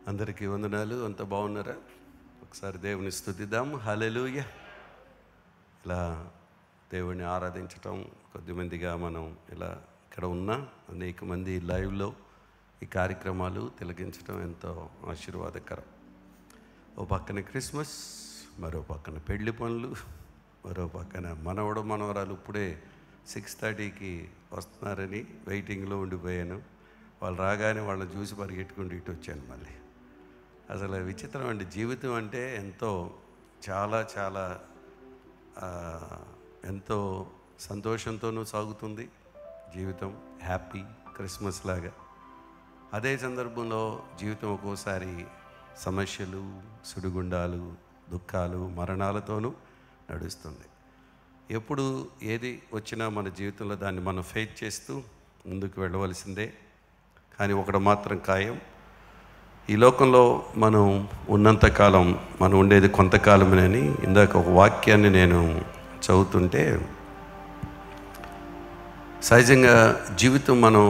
Speaker 6: అందరికీ వందనాలు. అంత బాగున్నారా? ఒకసారి దేవుని స్తుతిద్దాం. హల్లెలూయా. ఇలా దేవుని ఆరాధించటం, కొద్దిమందిగా మనం ఇలా ఇక్కడ ఉన్న అనేక మంది లైవ్లో ఈ కార్యక్రమాలు తిలకించడం ఎంతో ఆశీర్వాదకరం. ఓ పక్కన క్రిస్మస్, మరో పక్కన పెళ్లి పనులు, మరో పక్కన మనవడు మనవరాలు ఇప్పుడే 6:30కి వస్తున్నారని వెయిటింగ్లో ఉండిపోయాను. వాళ్ళు రాగానే వాళ్ళని చూసి పరిగెట్టుకుంటూ ఇటు వచ్చాను. మళ్ళీ అసలు విచిత్రం అండి. జీవితం అంటే ఎంతో చాలా చాలా ఎంతో సంతోషంతోనూ సాగుతుంది జీవితం. హ్యాపీ క్రిస్మస్ లాగా. అదే సందర్భంలో జీవితం ఒక్కోసారి సమస్యలు, సుడిగుండాలు, దుఃఖాలు, మరణాలతోనూ నడుస్తుంది. ఎప్పుడు ఏది వచ్చినా మన జీవితంలో దాన్ని మనం ఫేస్ చేస్తూ ముందుకు వెళ్ళవలసిందే. కానీ ఒకటి మాత్రం ఖాయం, ఈ లోకంలో మనం ఉన్నంతకాలం మనం ఉండేది కొంతకాలమేనని ఇందాక ఒక వాక్యాన్ని నేను చదువుతుంటే, సహజంగా జీవితం మనం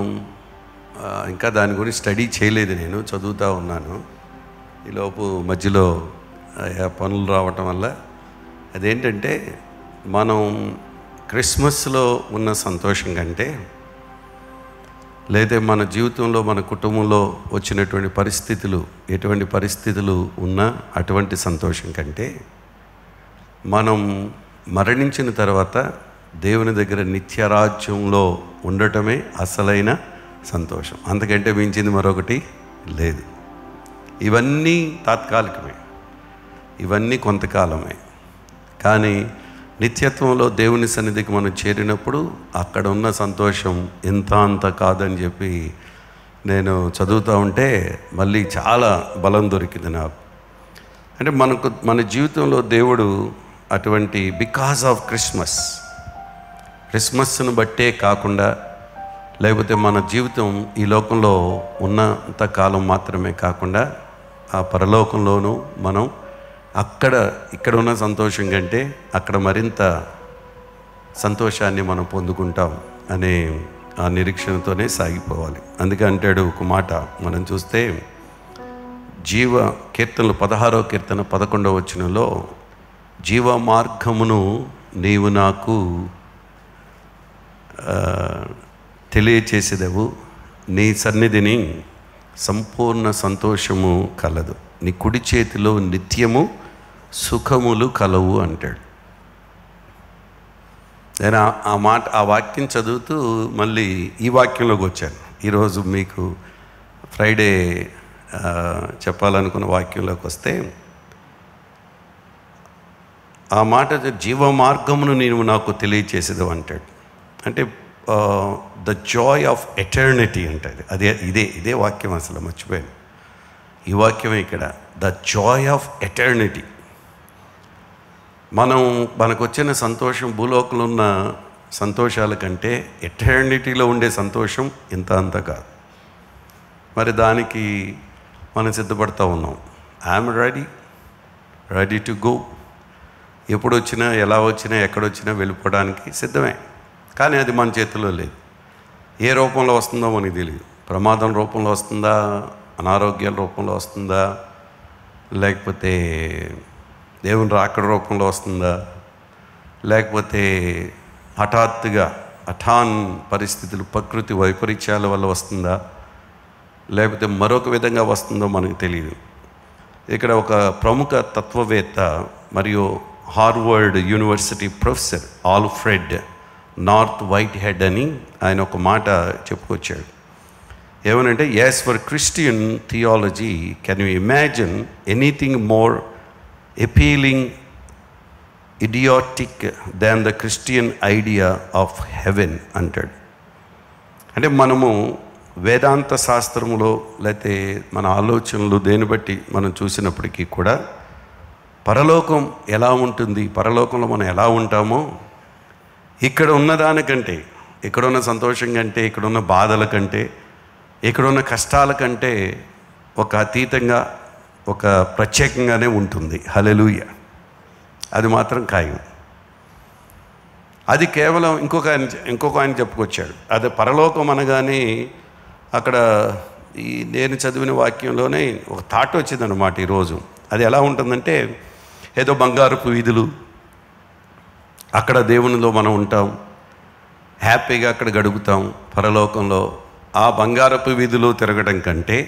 Speaker 6: ఇంకా దాని గురించి స్టడీ చేయలేదు, నేను చదువుతూ ఉన్నాను. ఈలోపు మధ్యలో పనులు రావటం వల్ల అదేంటంటే, మనం క్రిస్మస్లో ఉన్న సంతోషం కంటే, లేదా మన జీవితంలో మన కుటుంబంలో వచ్చినటువంటి పరిస్థితులు, ఎటువంటి పరిస్థితులు ఉన్నా అటువంటి సంతోషం కంటే, మనం మరణించిన తర్వాత దేవుని దగ్గర నిత్యరాజ్యంలో ఉండటమే అసలైన సంతోషం. అంతకంటే మించింది మరొకటి లేదు. ఇవన్నీ తాత్కాలికమే, ఇవన్నీ కొంతకాలమే. కానీ నిత్యత్వంలో దేవుని సన్నిధికి మనం చేరినప్పుడు అక్కడ ఉన్న సంతోషం ఇంత అంత కాదని చెప్పి నేను చదువుతూ ఉంటే మళ్ళీ చాలా బలం దొరికింది నాకు. అంటే మన జీవితంలో దేవుడు అటువంటి బికాస్ ఆఫ్ క్రిస్మస్ను బట్టే కాకుండా, లేకపోతే మన జీవితం ఈ లోకంలో ఉన్నంత కాలం మాత్రమే కాకుండా ఆ పరలోకంలోనూ మనం ఇక్కడ ఉన్న సంతోషం కంటే అక్కడ మరింత సంతోషాన్ని మనం పొందుకుంటాం అనే ఆ నిరీక్షణతోనే సాగిపోవాలి. అందుకే అంటాడు ఒక మాట మనం చూస్తే, కీర్తనలు 16వ కీర్తన 11వ వచనంలో, జీవ మార్గమును నీవు నాకు తెలియచేసేదవు, నీ సన్నిధిని సంపూర్ణ సంతోషము కలదు, నీ కుడి చేతిలో నిత్యము సుఖములు కలవు అంటాడు. నేను ఆ వాక్యం చదువుతూ మళ్ళీ ఈ వాక్యంలోకి వచ్చాను. ఈరోజు మీకు ఫ్రైడే చెప్పాలనుకున్న వాక్యంలోకి వస్తే, ఆ మాట జీవ మార్గమును నీవు నాకు తెలియచేసేదవు అంటాడు. అంటే ద జాయ్ ఆఫ్ ఎటర్నిటీ అంటాడు. ఇదే వాక్యం, అసలు మర్చిపోయాను. ఈ వాక్యమే ఇక్కడ, ద జాయ్ ఆఫ్ ఎటర్నిటీ. మనకు వచ్చిన సంతోషం భూలోకంలో ఉన్న సంతోషాల కంటే ఎటర్నిటీలో ఉండే సంతోషం ఇంత అంత కాదు. మరి దానికి మనం సిద్ధపడతా ఉన్నాం. I'm ready to go. ఎప్పుడు వచ్చినా, ఎలా వచ్చినా, ఎక్కడొచ్చినా వెళ్ళిపోవడానికి సిద్ధమే. కానీ అది మన చేతిలో లేదు. ఏ రూపంలో వస్తుందో మనకు తెలియదు. ప్రమాదం రూపంలో వస్తుందా, అనారోగ్యాల రూపంలో వస్తుందా, లేకపోతే దేవుని రాకడ రూపంలో వస్తుందా, లేకపోతే హఠాన్ పరిస్థితులు, ప్రకృతి వైపరీత్యాల వల్ల వస్తుందా, లేకపోతే మరొక విధంగా వస్తుందో మనకు తెలియదు. ఇక్కడ ఒక ప్రముఖ తత్వవేత్త మరియు Harvard university professor Alfred north white head అని ఆయన ఒక మాట చెప్పుకొచ్చాడు. ఏమనంటే, as for Christian theology can you imagine anything more appealing, idiotic than the Christian idea of heaven అంటాడు. అంటే మనము వేదాంత శాస్త్రములో లేకపోతే మన ఆలోచనలు దేని బట్టి మనం చూసినప్పటికీ కూడా పరలోకం ఎలా ఉంటుంది, పరలోకంలో మనం ఎలా ఉంటామో, ఇక్కడ ఉన్నదానికంటే, ఇక్కడున్న సంతోషం కంటే, ఇక్కడున్న బాధల కంటే, ఇక్కడున్న కష్టాల కంటే ఒక అతీతంగా, ఒక ప్రత్యేకంగానే ఉంటుంది. హల్లెలూయా. అది మాత్రం ఖాయం. అది కేవలం ఇంకొక ఆయన చెప్పుకొచ్చాడు. అది పరలోకం అనగానే అక్కడ నేను చదివిన వాక్యంలోనే ఒక థాట్ వచ్చిందన్నమాట ఈరోజు. అది ఎలా ఉంటుందంటే, ఏదో బంగారపు వీధులు, అక్కడ దేవునిలో మనం ఉంటాం, హ్యాపీగా అక్కడ గడుపుతాం పరలోకంలో. ఆ బంగారపు వీధులు తిరగడం కంటే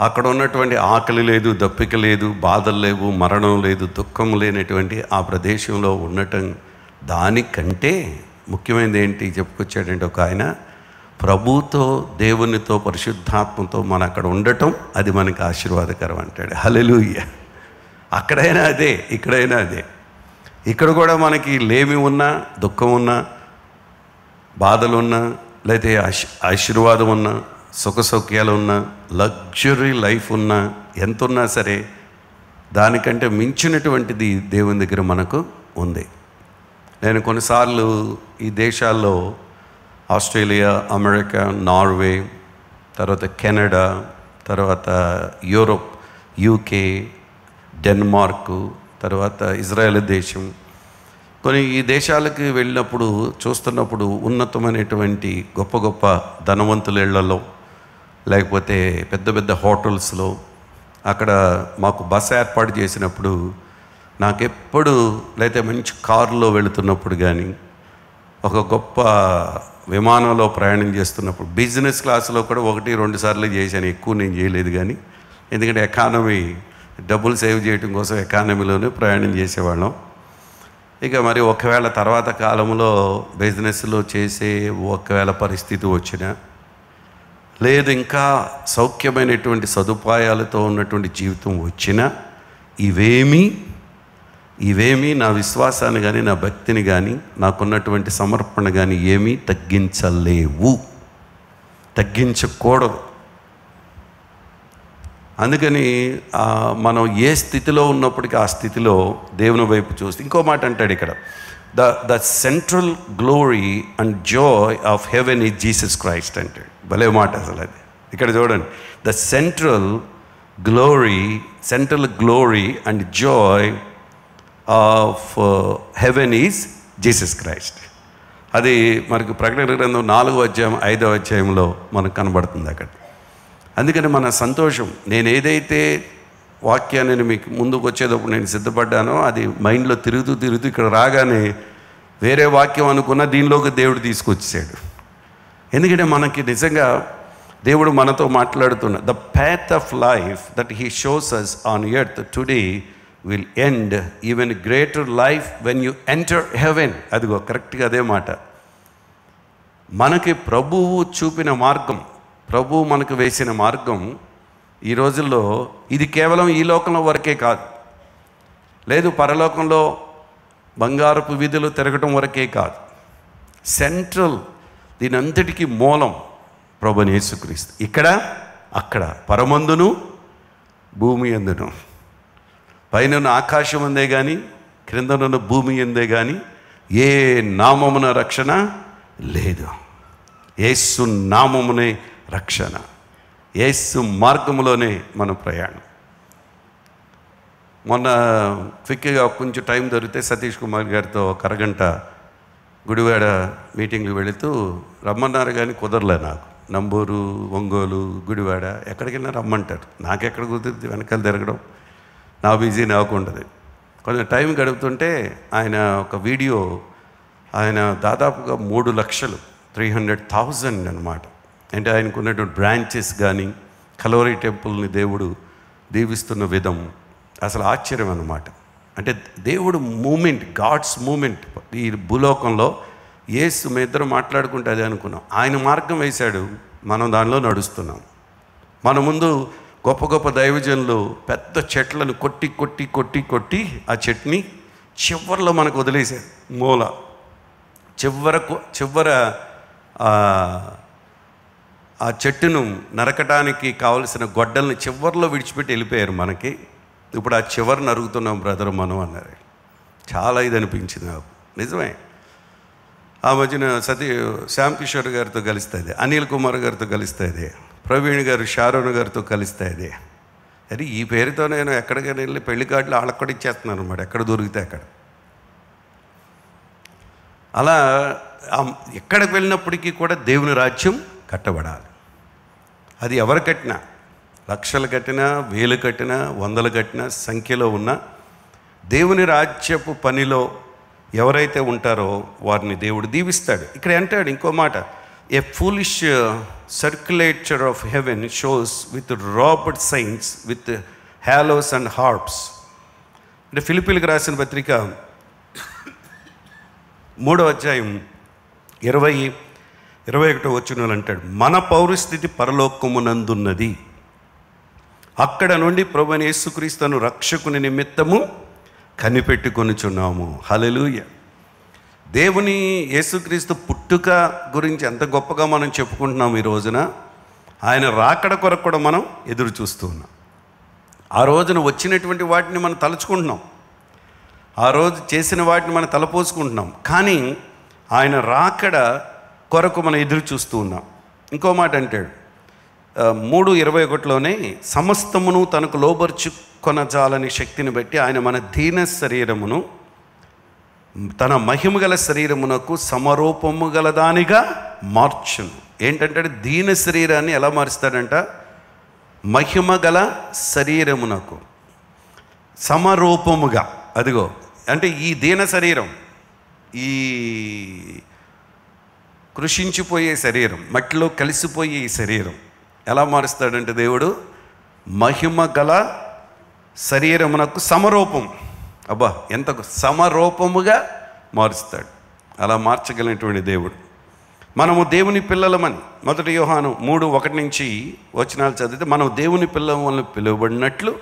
Speaker 6: అక్కడ ఉన్నటువంటి ఆకలి లేదు, దప్పిక లేదు, బాధలు లేవు, మరణం లేదు, దుఃఖం లేనటువంటి ఆ ప్రదేశంలో ఉండటం దానికంటే ముఖ్యమైనది ఏంటి చెప్పుకొచ్చాడంటే ఒక ఆయన, ప్రభుతో, దేవునితో, పరిశుద్ధాత్మతో మనం అక్కడ ఉండటం, అది మనకి ఆశీర్వాదకరం అంటాడు. హల్లెలూయా. అక్కడైనా అదే, ఇక్కడైనా అదే. ఇక్కడ కూడా మనకి లేమి ఉన్నా, దుఃఖం ఉన్నా, బాధలు ఉన్నా, లేకపోతే ఆశీర్వాదం ఉన్నా, సుఖ సౌఖ్యాలు ఉన్నా, లగ్జరీ లైఫ్ ఉన్నా, ఎంత ఉన్నా సరే దానికంటే మించినటువంటిది దేవుని దగ్గర మనకు ఉంది. నేను కొన్నిసార్లు ఈ దేశాల్లో ఆస్ట్రేలియా, అమెరికా, నార్వే, తర్వాత కెనడా, తర్వాత యూరోప్, యూకే, డెన్మార్కు, తర్వాత ఇజ్రాయెల్ దేశం, కొన్ని ఈ దేశాలకి వెళ్ళినప్పుడు చూస్తున్నప్పుడు ఉన్నతమైనటువంటి గొప్ప గొప్ప ధనవంతుల ఇళ్లలో, లేకపోతే పెద్ద పెద్ద హోటల్స్లో అక్కడ మాకు బస్సు ఏర్పాటు చేసినప్పుడు నాకెప్పుడు, లేకపోతే మంచి కారులో వెళుతున్నప్పుడు కానీ, ఒక గొప్ప విమానంలో ప్రయాణం చేస్తున్నప్పుడు, బిజినెస్ క్లాస్లో కూడా 1-2 సార్లు చేశాను, ఎక్కువ నేను చేయలేదు. కానీ ఎందుకంటే ఎకానమీ, డబ్బులు సేవ్ చేయడం కోసం ఎకానమీలోనే ప్రయాణం చేసేవాళ్ళం. ఇక మరి ఒకవేళ తర్వాత కాలంలో బిజినెస్లో చేసే ఒకవేళ పరిస్థితి వచ్చినా, లేదు ఇంకా సౌఖ్యమైనటువంటి సదుపాయాలతో ఉన్నటువంటి జీవితం వచ్చినా, ఇవేమీ నా విశ్వాసాన్ని కానీ, నా భక్తిని కానీ, నాకున్నటువంటి సమర్పణ కానీ ఏమీ తగ్గించలేవు, తగ్గించకూడదు. అందుకని మనం ఏ స్థితిలో ఉన్నప్పటికీ ఆ స్థితిలో దేవుని వైపు చూస్తే, ఇంకో మాట అంటాడు ఇక్కడ, the central glory and Joy of heaven is Jesus Christ అంటాడు. భలే మాట అసలు అది. ఇక్కడ చూడండి, the central glory and Joy of heaven is Jesus Christ. అది మనకు ప్రకటన గ్రంథం 4వ అధ్యాయం 5వ అధ్యాయంలో మనకు కనబడుతుంది అక్కడ. అందుకని మన సంతోషం, నేను ఏదైతే వాక్యాన్ని మీకు ముందుకు వచ్చేటప్పుడు నేను సిద్ధపడ్డానో అది మైండ్లో తిరుగుతూ ఇక్కడ రాగానే వేరే వాక్యం అనుకున్న దీనిలోకి దేవుడు తీసుకొచ్చేసాడు. ఎందుకంటే మనకి నిజంగా దేవుడు మనతో మాట్లాడుతున్న the path of life that he shows us on earth today will end even greater life when you enter heaven. అదిగో కరెక్ట్గా అదే మాట. మనకి ప్రభువు చూపిన మార్గం, ప్రభువు మనకు వేసిన మార్గం ఈ రోజుల్లో ఇది కేవలం ఈ లోకంలో వరకే కాదు, లేదు పరలోకంలో బంగారపు వీధులు తిరగటం వరకే కాదు. సెంట్రల్, దీని అంతటికీ మూలం ప్రభువైన యేసుక్రీస్తు. ఇక్కడ, అక్కడ, పరమందును భూమి అందును, పైన ఆకాశం అందే కానీ క్రిందనున్న భూమి అందే కానీ ఏ నామమున రక్షణ లేదు. యేసు నామమునే రక్షణ, యేసు మార్గంలోనే మన ప్రయాణం. మొన్న క్విక్గా కొంచెం టైం దొరికితే సతీష్ కుమార్ గారితో ఒక అరగంట గుడివాడ మీటింగ్లు వెళుతూ రమ్మన్నారు, కానీ కుదరలే నాకు. నంబూరు, ఒంగోలు, గుడివాడ ఎక్కడికి వెళ్ళినా రమ్మంటారు. నాకెక్కడ కుదురుతుంది వెనకాల తిరగడం, నా బిజీ నాకు ఉండదు. కొంచెం టైం గడుపుతుంటే ఆయన ఒక వీడియో, ఆయన దాదాపుగా 3 లక్షలు 300,000 అన్నమాట. అంటే ఆయనకు ఉన్నటువంటి బ్రాంచెస్ కానీ, కలోరీ టెంపుల్ని దేవుడు దీవిస్తున్న విధం అసలు ఆశ్చర్యం అన్నమాట. అంటే దేవుడు మూమెంట్, గాడ్స్ మూమెంట్ ఈ భూలోకంలో. యేసు మీ ఇద్దరు మాట్లాడుకుంటే అదే అనుకున్నాం, ఆయన మార్గం వేశాడు, మనం దానిలో నడుస్తున్నాం. మన ముందు గొప్ప గొప్ప దైవజనులు పెద్ద చెట్లను కొట్టి కొట్టి కొట్టి కొట్టి ఆ చెట్టుని చివరిలో మనకు వదిలేశారు. మూల చివర ఆ చెట్టును నరకటానికి కావలసిన గొడ్డల్ని చివరిలో విడిచిపెట్టి వెళ్ళిపోయారు మనకి. ఇప్పుడు ఆ చివరి నరుగుతున్నాం బ్రదర్ మనం అన్నారు. చాలా ఇది అనిపించింది నాకు. నిజమే. ఆ మధ్యన శ్యామ్ కిషోర్ గారితో కలుస్తుంది, అనిల్ కుమార్ గారితో కలుస్తుంది, ప్రవీణ్ గారు షారోన్ గారితో కలుస్తుంది. అది ఈ పేరుతో నేను ఎక్కడికైనా వెళ్ళి పెళ్లి కార్డులు వాళ్ళకి కూడా ఇచ్చేస్తున్నాను అన్నమాట, ఎక్కడ దొరికితే అక్కడ. అలా ఎక్కడికి వెళ్ళినప్పటికీ కూడా దేవుని రాజ్యం కట్టబడాలి. అది ఎవరు కట్టినా, లక్షలు కట్టినా, వేలు కట్టినా, వందలు కట్టినా, సంఖ్యలో ఉన్న దేవుని రాజ్యపు పనిలో ఎవరైతే ఉంటారో వారిని దేవుడు దీవిస్తాడు. ఇక్కడ అంటాడు ఇంకో మాట, a foolish circulator of heaven shows with robed saints with halos and harps. అంటే ఫిలిప్పీలకు రాసిన పత్రిక 3వ అధ్యాయం 20-21 వచనాలు అంటాడు, మన పౌరస్థితి పరలోకమునందున్నది, అక్కడ నుండి ప్రభువైన యేసుక్రీస్తును రక్షకుని నిమిత్తము కనిపెట్టుకొనుచున్నాము. హల్లెలూయా. దేవుని యేసుక్రీస్తు పుట్టుక గురించి ఎంత గొప్పగా మనం చెప్పుకుంటున్నాం ఈ రోజున. ఆయన రాకడ కొరకు కూడా మనం ఎదురు చూస్తూ ఉన్నాం. ఆ రోజున వచ్చినటువంటి వాటిని మనం తలుచుకుంటున్నాం, ఆ రోజు చేసిన వాటిని మనం తలపోసుకుంటున్నాం. కానీ ఆయన రాకడ కొరకు మనం ఎదురు చూస్తూ ఉన్నాం. ఇంకో మాట అంటాడు 3:21లోనే, సమస్తమును తనకు లోబర్చుకొనజాలని శక్తిని బట్టి ఆయన మన దీన శరీరమును తన మహిమ గల శరీరమునకు సమరూపము గల దానిగా మార్చును. ఏంటంటే దీన శరీరాన్ని ఎలా మారుస్తాడంట? మహిమ గల శరీరమునకు సమరూపముగా. అదిగో అంటే ఈ దీన శరీరం, ఈ కృషించిపోయే శరీరం, మట్టిలో కలిసిపోయే ఈ శరీరం ఎలా మారుస్తాడంటే దేవుడు మహిమ గల శరీరమునకు సమరూపం. అబ్బా, ఎంత సమరూపముగా మారుస్తాడు. అలా మార్చగలిగినటువంటి దేవుడు. మనము దేవుని పిల్లలమని 1 యోహాను 3:1 చదివితే, మనం దేవుని పిల్లలను పిలువబడినట్లు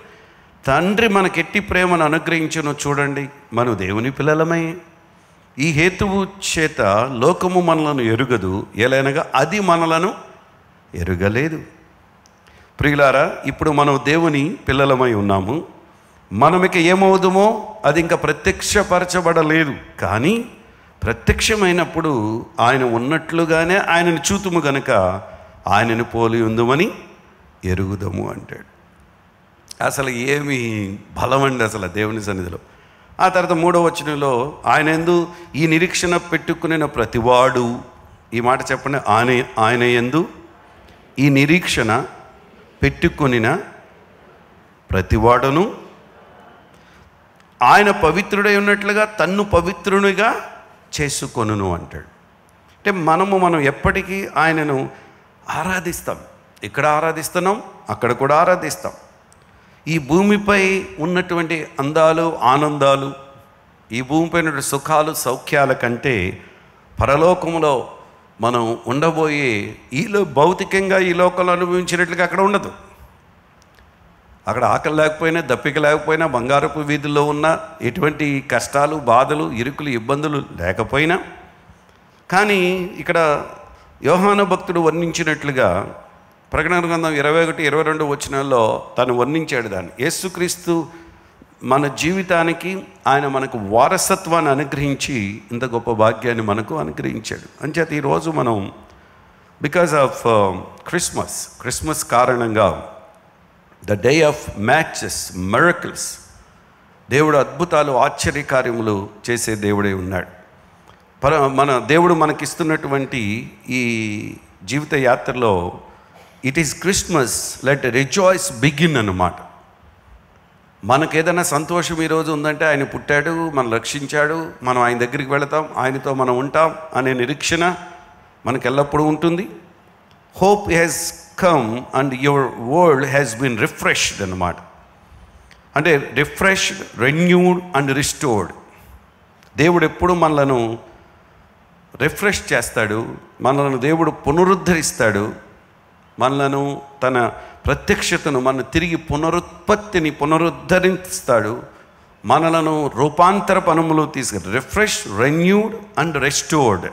Speaker 6: తండ్రి మనకెట్టి ప్రేమను అనుగ్రహించును చూడండి, మనం దేవుని పిల్లలమై. ఈ హేతువు చేత లోకము మనలను ఎరుగదు, ఎలైనగా అది మనలను ఎరుగలేదు. ప్రియులారా, ఇప్పుడు మనం దేవుని పిల్లలమై ఉన్నాము. మనం ఇక ఏమవుదుమో అది ఇంకా ప్రత్యక్షపరచబడలేదు. కానీ ప్రత్యక్షమైనప్పుడు ఆయన ఉన్నట్లుగానే ఆయనను చూతుము గనుక ఆయనను పోలి ఉందమని ఎరుగుదము అంటాడు. అసలు ఏమి బలమండి అసలు దేవుని సన్నిధిలో. ఆ తర్వాత 3వ వచనంలో, ఆయన యందు ఈ నిరీక్షణ పెట్టుకునే ప్రతివాడు, ఈ మాట చెప్పండి, ఆయన యందు ఈ నిరీక్షణ పెట్టుకొనిన ప్రతివాడును ఆయన పవిత్రుడై ఉన్నట్లుగా తన్ను పవిత్రునిగా చేసుకొనును అంటాడు. అంటే మనం ఎప్పటికీ ఆయనను ఆరాధిస్తాం. ఇక్కడ ఆరాధిస్తున్నాం, అక్కడ కూడా ఆరాధిస్తాం. ఈ భూమిపై ఉన్నటువంటి అందాలు, ఆనందాలు, ఈ భూమిపై ఉన్నటువంటి సుఖాలు, సౌఖ్యాల కంటే పరలోకములో మనం ఉండబోయే భౌతికంగా ఈ లోకంలో అనుభవించినట్లుగా అక్కడ ఉండదు. అక్కడ ఆకలి లేకపోయినా, దప్పిక లేకపోయినా, బంగారపు వీధుల్లో ఉన్న ఎటువంటి కష్టాలు, బాధలు, ఇరుకులు, ఇబ్బందులు లేకపోయినా, కానీ ఇక్కడ యోహాను భక్తుడు వర్ణించినట్లుగా ప్రకటన గ్రంథం 21-22 వచనాల్లో తను వర్ణించాడు దాన్ని. యేసుక్రీస్తు మన జీవితానికి ఆయన మనకు వారసత్వాన్ని అనుగ్రహించి ఇంత గొప్ప భాగ్యాన్ని మనకు అనుగ్రహించాడు. అంచేత ఈరోజు మనం బికాజ్ ఆఫ్ క్రిస్మస్ కారణంగా the day of matches, miracles, దేవుడు అద్భుతాలు, ఆశ్చర్యకార్యములు చేసే దేవుడే ఉన్నాడు. మన దేవుడు మనకిస్తున్నటువంటి ఈ జీవిత యాత్రలో it is Christmas, let rejoice begin అన్నమాట. మనకేదైనా సంతోషం ఈరోజు ఉందంటే ఆయన పుట్టాడు, మనం రక్షించాడు, మనం ఆయన దగ్గరికి వెళతాం, ఆయనతో మనం ఉంటాం అనే నిరీక్షణ మనకు ఎల్లప్పుడూ ఉంటుంది. Hope has come and your world has been refreshed అన్నమాట. అంటే రిఫ్రెష్డ్, రెన్యూడ్ అండ్ రిస్టోర్డ్. దేవుడు ఎప్పుడు మనలను రిఫ్రెష్ చేస్తాడు, మనలను దేవుడు పునరుద్ధరిస్తాడు, మనలను తన ప్రత్యక్షతను, మన తిరిగి పునరుద్ధరిస్తాడు, మనలను రూపాంతర పనుములు రిఫ్రెష్, రెన్యూడ్ అండ్ రెస్టోర్డ్.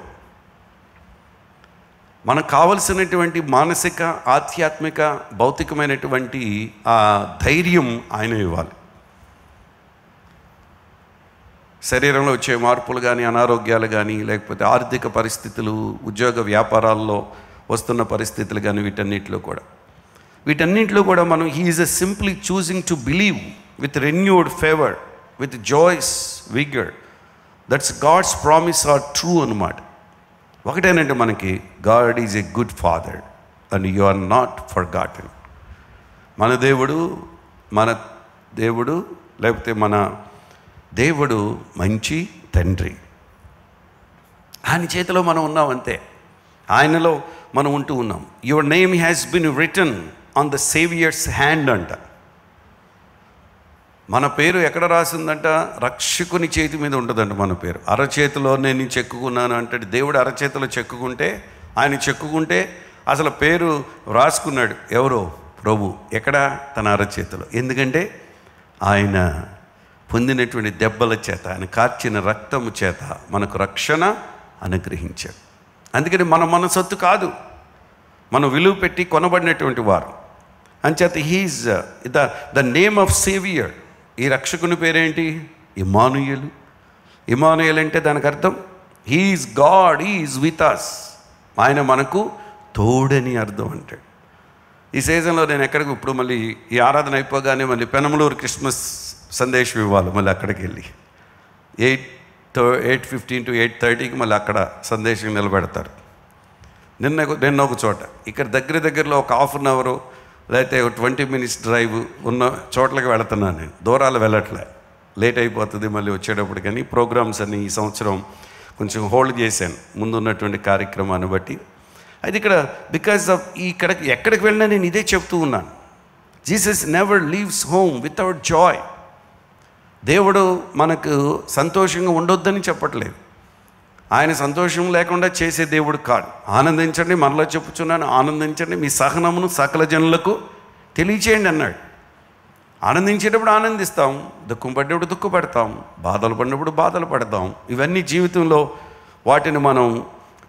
Speaker 6: మనకు కావలసినటువంటి మానసిక, ఆధ్యాత్మిక, భౌతికమైనటువంటి ఆ ధైర్యం ఆయన ఇవ్వాలి. శరీరంలో వచ్చే మార్పులు కానీ, అనారోగ్యాలు కానీ, లేకపోతే ఆర్థిక పరిస్థితులు, ఉద్యోగ వ్యాపారాల్లో వస్తున్న పరిస్థితులు కానీ, వీటన్నింటిలో కూడా మనం he is simply choosing to believe with renewed favour, with joys, vigour. That's God's promise are true అన్నమాట. ఒకటేనంటే మనకి God is a good father. And you are not forgotten. మన దేవుడు లేకపోతే మన దేవుడు మంచి తండ్రి. ఆయన చేతిలో మనం ఉన్నాం అంతే, ఆయనలో మనం ఉంటూ ఉన్నాం. Your name has been written on the saviour's hand అంట. మన పేరు ఎక్కడ రాసిందంట? రక్షకుని చేతి మీద ఉంటుందంట మన పేరు. అరచేతిలో నేను చెక్కుకున్నాను అంటే దేవుడు అరచేతిలో చెక్కుకుంటే, ఆయన చెక్కుకుంటే అసలు పేరు రాసుకున్నాడు ఎవరో? ప్రభు. ఎక్కడ? తన అరచేతిలో. ఎందుకంటే ఆయన పొందినటువంటి దెబ్బల చేత, ఆయన కార్చిన రక్తము చేత మనకు రక్షణ అనుగ్రహించాడు. అందుకని మన సొత్తు కాదు, మనం విలువ పెట్టి కొనబడినటువంటి వారు. అంచేత he's the name of saviour. ఈ రక్షకుని పేరేంటి? ఇమ్మానుయేలు. ఇమ్మానుయేలు అంటే దానికి అర్థం he's God, he's with us. ఆయన మనకు తోడని అర్థం అంటాడు. ఈ సీజన్లో నేను ఎక్కడికి ఇప్పుడు మళ్ళీ ఈ ఆరాధన అయిపోగానే మళ్ళీ పెనమలూరు క్రిస్మస్ సందేశం ఇవ్వాలి. మళ్ళీ అక్కడికి వెళ్ళి 8:15 to 8:30 మళ్ళీ అక్కడ సందేశం నిలబెడతారు. నిన్న ఒక చోట, ఇక్కడ దగ్గరలో ఒక ½ an hour లేకపోతే 20 minutes డ్రైవ్ ఉన్న చోట్లకి వెళుతున్నాను నేను. దూరాలు వెళ్ళట్లే, లేట్ అయిపోతుంది మళ్ళీ వచ్చేటప్పుడు. కానీ ప్రోగ్రామ్స్ అన్ని ఈ సంవత్సరం కొంచెం హోల్డ్ చేశాను ముందున్నటువంటి కార్యక్రమాన్ని బట్టి. అయితే ఇక్కడ బికాజ్ ఆఫ్ ఎక్కడికి వెళ్ళినా నేను ఇదే చెప్తూ ఉన్నాను, Jesus never leaves home without Joy. దేవుడు మనకు సంతోషంగా ఉండొద్దని చెప్పట్లేదు, ఆయన సంతోషం లేకుండా చేసే దేవుడు కాదు. ఆనందించండి, మరలా చెప్పుచున్నాను, ఆనందించండి, మీ సహనమును సకల జనులకు తెలియచేయండి అన్నాడు. ఆనందించేటప్పుడు ఆనందిస్తాం, దుఃఖం పడినప్పుడు దుఃఖపడతాం, బాధలు పడినప్పుడు బాధలు పడతాం. ఇవన్నీ జీవితంలో వాటిని మనం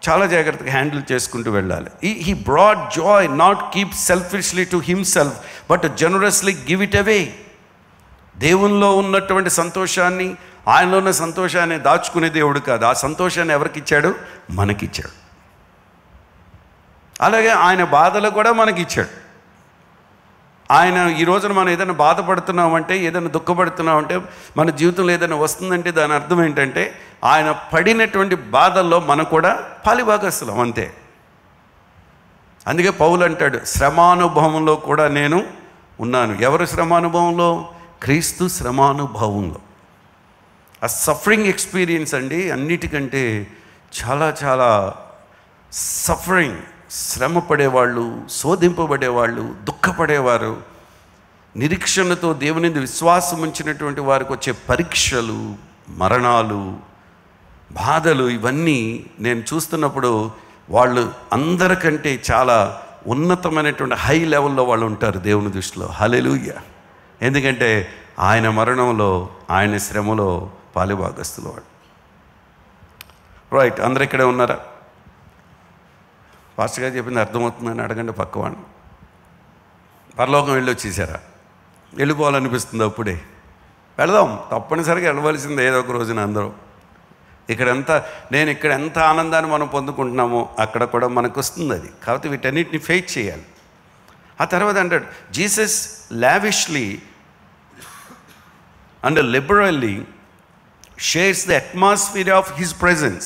Speaker 6: చాలా జాగ్రత్తగా హ్యాండిల్ చేసుకుంటూ వెళ్ళాలి. He brought Joy, not keep selfishly to himself but generously give it away. దేవునిలో ఉన్నటువంటి సంతోషాన్ని, ఆయనలో ఉన్న సంతోషాన్ని దాచుకునే దేవుడు కాదు. ఆ సంతోషాన్ని ఎవరికి ఇచ్చాడు? మనకిచ్చాడు. అలాగే ఆయన బాధలు కూడా మనకిచ్చాడు. ఆయన ఈ రోజున మనం ఏదైనా బాధపడుతున్నామంటే, ఏదైనా దుఃఖపడుతున్నామంటే, మన జీవితంలో ఏదైనా వస్తుందంటే దాని అర్థం ఏంటంటే ఆయన పడినటువంటి బాధల్లో మనం కూడా పాలిభాగస్తులం అంతే. అందుకే పౌలు అంటాడు, శ్రమానుభవంలో కూడా నేను ఉన్నాను. ఎవరు శ్రమానుభవంలో? క్రీస్తు శ్రమానుభవంలో. ఆ సఫరింగ్ ఎక్స్పీరియన్స్ అండి అన్నిటికంటే చాలా చాలా సఫరింగ్. శ్రమ పడేవాళ్ళు, శోధింపబడేవాళ్ళు, దుఃఖపడేవారు, నిరీక్షణతో దేవుని విశ్వాసం ఉంచినటువంటి వారికి వచ్చే పరీక్షలు, మరణాలు, బాధలు, ఇవన్నీ నేను చూస్తున్నప్పుడు వాళ్ళు అందరికంటే చాలా ఉన్నతమైనటువంటి హై లెవెల్లో వాళ్ళు ఉంటారు దేవుని దృష్టిలో. హల్లెలూయా. ఎందుకంటే ఆయన మరణంలో, ఆయన శ్రమలో పాలుభాగస్తులు వాడు. రైట్, అందరు ఇక్కడే ఉన్నారా? పాస్టర్ గారు చెప్పింది అర్థమవుతుందని అడగండి పక్కవాడిని. పరలోకం వెళ్ళి వచ్చేసారా? వెళ్ళిపోవాలనిపిస్తుంది అప్పుడే. వెళదాం, తప్పనిసరిగా వెళ్ళవలసింది ఏదో ఒక రోజున అందరూ. నేను ఇక్కడ ఎంత ఆనందాన్ని మనం పొందుకుంటున్నామో అక్కడ కూడా మనకు వస్తుంది అది. కాబట్టి వీటన్నిటిని ఫేస్ చేయాలి. ఆ తర్వాత అంటాడు, Jesus lavishly and liberally shares the atmosphere of his presence,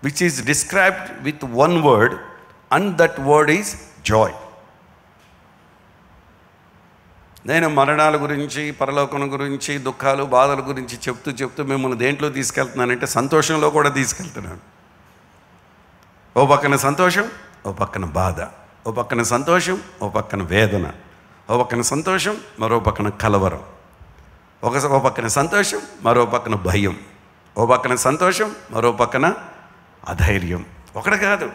Speaker 6: which is described with one word, and that word is joy. నేను మరణాల గురించి, పరలోకం గురించి, దుఃఖాలు, బాధల గురించి చెప్తూ మిమ్మల్ని దేంట్లో తీసుకెళ్తున్నానంటే సంతోషంలో కూడా తీసుకెళ్తున్నాను. ఓ పక్కన సంతోషం, ఓ పక్కన బాధ. ఓ పక్కన సంతోషం, ఓ పక్కన వేదన. ఓ పక్కన సంతోషం, మరో పక్కన కలవరం. ఓ పక్కన సంతోషం, మరో పక్కన భయం. ఓ పక్కన సంతోషం, మరో పక్కన అధైర్యం. ఒకటి కాదు,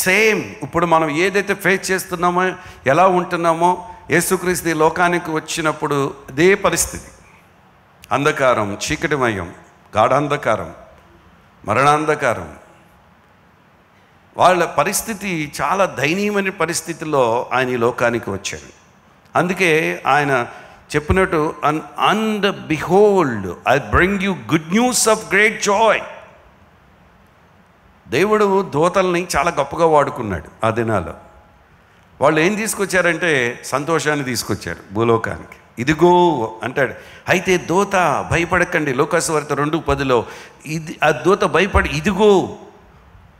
Speaker 6: సేమ్. ఇప్పుడు మనం ఏదైతే ఫేస్ చేస్తున్నామో, ఎలా ఉంటున్నామో, యేసుక్రీస్తు ఈ లోకానికి వచ్చినప్పుడు అదే పరిస్థితి. అంధకారం, చీకటిమయం, గాఢాంధకారం, మరణాంధకారం. వాళ్ళ పరిస్థితి చాలా దయనీయమైన పరిస్థితిలో ఆయన ఈ లోకానికి వచ్చాడు. అందుకే ఆయన చెప్పినట్టు, and behold I bring you good news of great Joy. దేవుడు దూతల్ని చాలా గొప్పగా వాడుకున్నాడు ఆ దినాల్లో. వాళ్ళు ఏం తీసుకొచ్చారంటే సంతోషాన్ని తీసుకొచ్చారు భూలోకానికి. ఇదిగో అంటాడు. అయితే దూత భయపడకండి, లోకాసువార్త 2:10 ఇది ఆ దూత భయపడి ఇదిగో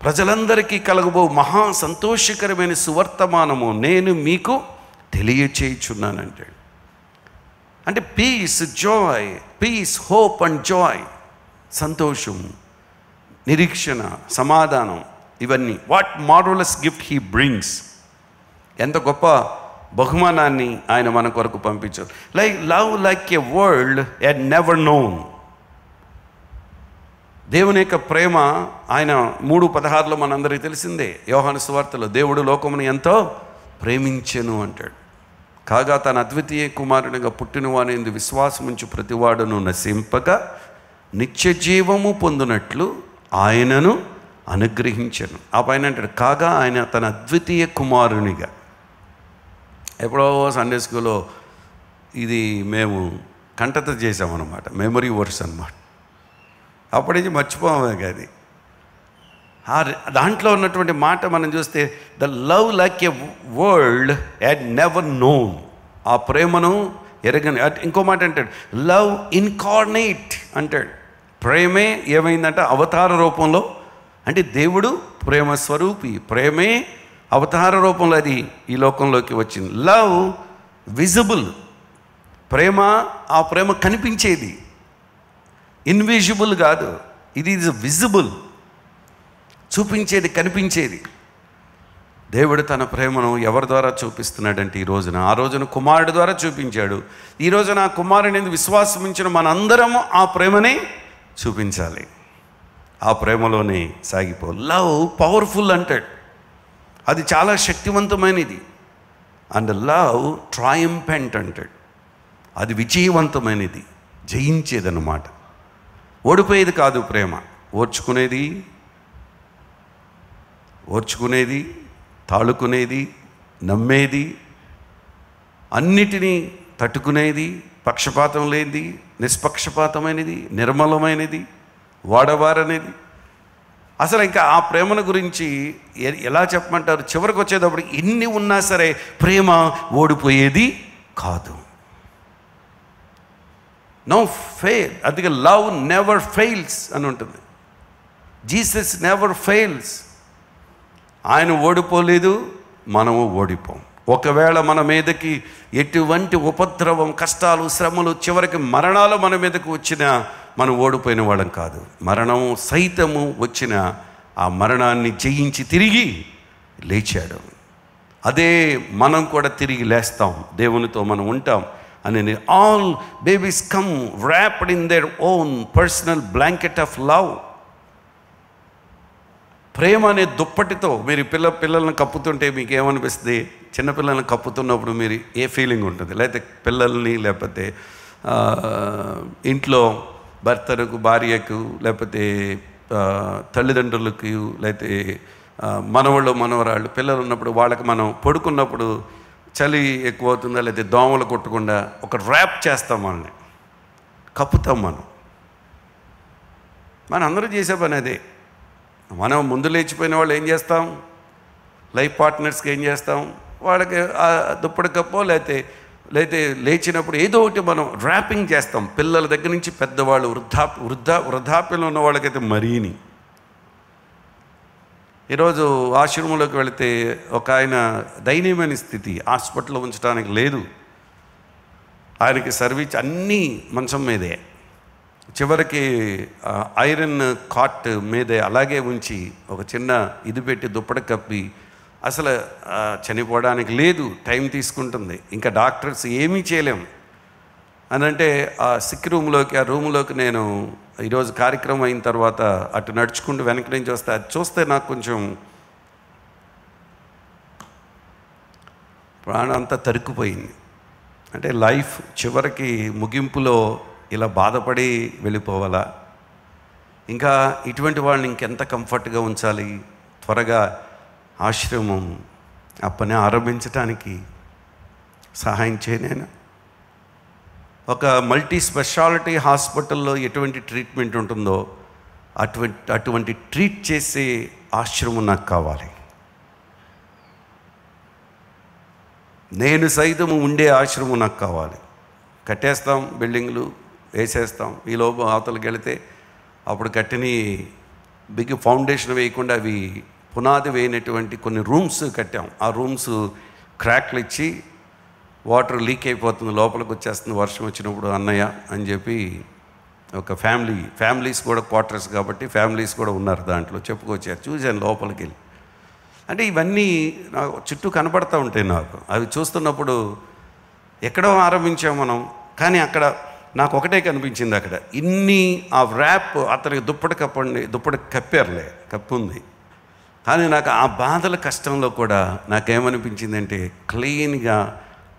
Speaker 6: ప్రజలందరికీ కలగబో మహా సంతోషకరమైన సువర్తమానము నేను మీకు తెలియచేయుచున్నానంటాడు. అంటే peace, joy, peace, hope and joy, సంతోషం, నిరీక్షణ, సమాధానం, ఇవన్నీ. What marvellous gift he brings. ఎంత గొప్ప బహుమానాన్ని ఆయన మన కొరకు పంపించారు. Love like a world had never known. దేవుని యొక్క ప్రేమ ఆయన 3:16 మనందరికీ తెలిసిందే. యోహాను సువార్తలో దేవుడు లోకమును ఎంతో ప్రేమించెను అంటాడు. కాగా తన అద్వితీయ కుమారునిగా పుట్టినవాని యందు విశ్వాసముంచు ప్రతివాడును నశింపక నిత్య జీవము పొందునట్లు ఆయనను అనుగ్రహించెను. ఆ పైన అంటాడు, కాగా ఆయన తన అద్వితీయ కుమారునిగా. ఎప్పుడో సండే స్కూల్లో ఇది మేము కంటత చేసామన్నమాట, మెమరీ వర్స్ అన్నమాట. అప్పటి నుంచి మర్చిపోయాము అది. దాంట్లో ఉన్నటువంటి మాట మనం చూస్తే, the love like a world had never known. ఆ ప్రేమను ఎరగని. ఇంకో మాట అంటాడు, లవ్ ఇన్కార్నేట్ అంటాడు. ప్రేమే ఏమైందంటే అవతార రూపంలో, అంటే దేవుడు ప్రేమ స్వరూపి, ప్రేమే అవతార రూపంలో అది ఈ లోకంలోకి వచ్చింది. లవ్ విజిబుల్, ప్రేమ ఆ ప్రేమ కనిపించేది, ఇన్విజిబుల్ కాదు. ఇది ఈజ్ విజిబుల్, చూపించేది, కనిపించేది. దేవుడు తన ప్రేమను ఎవరి ద్వారా చూపిస్తున్నాడంటే ఈ రోజున, ఆ రోజున కుమారుడు ద్వారా చూపించాడు. ఈ రోజున ఆ కుమారుని విశ్వాసం ఉంచిన మనందరము ఆ ప్రేమనే చూపించాలి, ఆ ప్రేమలోనే సాగిపో. లవ్ పవర్ఫుల్ అంటాడు, అది చాలా శక్తివంతమైనది. అండ్ లవ్ ట్రయంపెంట్ అంటాడు, అది విజయవంతమైనది, జయించేదన్నమాట. ఓడిపోయేది కాదు ప్రేమ, ఓర్చుకునేది, తాళుకునేది, నమ్మేది, అన్నిటినీ తట్టుకునేది, పక్షపాతం లేనిది, నిష్పక్షపాతమైనది, నిర్మలమైనది, వాడవారనేది. అసలు ఇంకా ఆ ప్రేమను గురించి ఎలా చెప్పమంటారు? చివరికి వచ్చేటప్పుడు ఎన్ని ఉన్నా సరే ప్రేమ ఓడిపోయేది కాదు. No fail. అందుకే లవ్ నెవర్ ఫెయిల్స్ అని ఉంటుంది. Jesus never fails. ఆయన ఓడిపోలేదు, మనము ఓడిపోం. ఒకవేళ మన మీదకి ఎటువంటి ఉపద్రవం, కష్టాలు, శ్రమలు, చివరికి మరణాలు మన మీదకు వచ్చినా మనం ఓడిపోయిన వాళ్ళం కాదు. మరణం సైతము వచ్చిన ఆ మరణాన్ని జయించి తిరిగి లేచాడు. అదే మనం కూడా తిరిగి లేస్తాం, దేవునితో మనం ఉంటాం అని. All babies come wrapped in their own personal blanket of love. ప్రేమ అనే దుప్పటితో మీరు పిల్లల్ని కప్పుతుంటే మీకు ఏమనిపిస్తుంది? చిన్నపిల్లల్ని కప్పుతున్నప్పుడు మీరు ఏ ఫీలింగ్ ఉంటుంది? లేకపోతే పిల్లల్ని, లేకపోతే ఇంట్లో భర్తకు, భార్యకు, లేకపోతే తల్లిదండ్రులకు, లేకపోతే మనవాళ్ళు, మనవరాళ్ళు, పిల్లలు ఉన్నప్పుడు వాళ్ళకి మనం పడుకున్నప్పుడు చలి ఎక్కువ అవుతుందా, లేకపోతే దోమలు కొట్టకుండా ఒక ర్యాప్ చేస్తాం, వాళ్ళని కప్పుతాం. మనం అందరూ చేసే పని అదే. మనం ముందు లేచిపోయిన వాళ్ళు ఏం చేస్తాం? లైఫ్ పార్ట్నర్స్కి ఏం చేస్తాం? వాళ్ళకి దుప్పటి కప్పో లేకపోతే లేచినప్పుడు ఏదో ఒకటి మనం ర్యాపింగ్ చేస్తాం. పిల్లల దగ్గర నుంచి పెద్దవాళ్ళు, వృద్ధాప్యంలో ఉన్న వాళ్ళకైతే మరీని. ఈరోజు ఆశ్రమంలోకి వెళితే ఒక ఆయన దయనీయమైన స్థితి, హాస్పిటల్లో ఉంచడానికి లేదు. ఆయనకి సర్వీస్ అన్నీ మంచం మీదే, చివరికి ఐరన్ కాట్ మీదే అలాగే ఉంచి ఒక చిన్న ఇది పెట్టి దుప్పటి కప్పి, అసలు చనిపోవడానికి లేదు, టైం తీసుకుంటుంది, ఇంకా డాక్టర్స్ ఏమీ చేయలేము అని అంటే ఆ సిక్ రూమ్లోకి, ఆ రూమ్లోకి నేను ఈరోజు కార్యక్రమం అయిన తర్వాత అటు నడుచుకుంటూ వెనక నుంచి వస్తే అది చూస్తే నాకు కొంచెం ప్రాణం అంతా తరుక్కుపోయింది. అంటే లైఫ్ చివరికి ముగింపులో ఇలా బాధపడి వెళ్ళిపోవాలా? ఇంకా ఇటువంటి వాళ్ళని ఇంకెంత కంఫర్ట్గా ఉంచాలి? త్వరగా ఆశ్రమం ఆ పని ఆరంభించడానికి సహాయం చేయలేను. ఒక మల్టీ స్పెషాలిటీ హాస్పిటల్లో ఎటువంటి ట్రీట్మెంట్ ఉంటుందో అటువంటి ట్రీట్ చేసే ఆశ్రమం నాకు కావాలి. నేను సైతము ఉండే ఆశ్రమం నాకు కావాలి. కట్టేస్తాం, బిల్డింగ్లు వేసేస్తాం, ఈ లోపు అవతలకి వెళితే అప్పుడు కట్టిని బిగ్ ఫౌండేషన్ వేయకుండా అవి పునాది వేయనటువంటి కొన్ని రూమ్స్ కట్టాం. ఆ రూమ్స్ క్రాక్లు ఇచ్చి వాటర్ లీక్ అయిపోతుంది, లోపలికి వచ్చేస్తుంది వర్షం వచ్చినప్పుడు అన్నయ్య అని చెప్పి ఒక ఫ్యామిలీస్ కూడా క్వార్టర్స్ కాబట్టి ఫ్యామిలీస్ కూడా ఉన్నారు దాంట్లో, చెప్పుకొచ్చారు. చూశాను లోపలికి వెళ్ళి. అంటే ఇవన్నీ నాకు చుట్టూ కనపడతా ఉంటాయి. నాకు అవి చూస్తున్నప్పుడు ఎక్కడో ఆరంభించాం మనం, కానీ అక్కడ నాకు ఒకటే కనిపించింది. అక్కడ ఇన్ని ఆ ర్యాప్ అతనికి దుప్పటి కప్పారులే, కప్పు ఉంది. కానీ నాకు ఆ బాధల కష్టంలో కూడా నాకేమనిపించిందంటే క్లీన్గా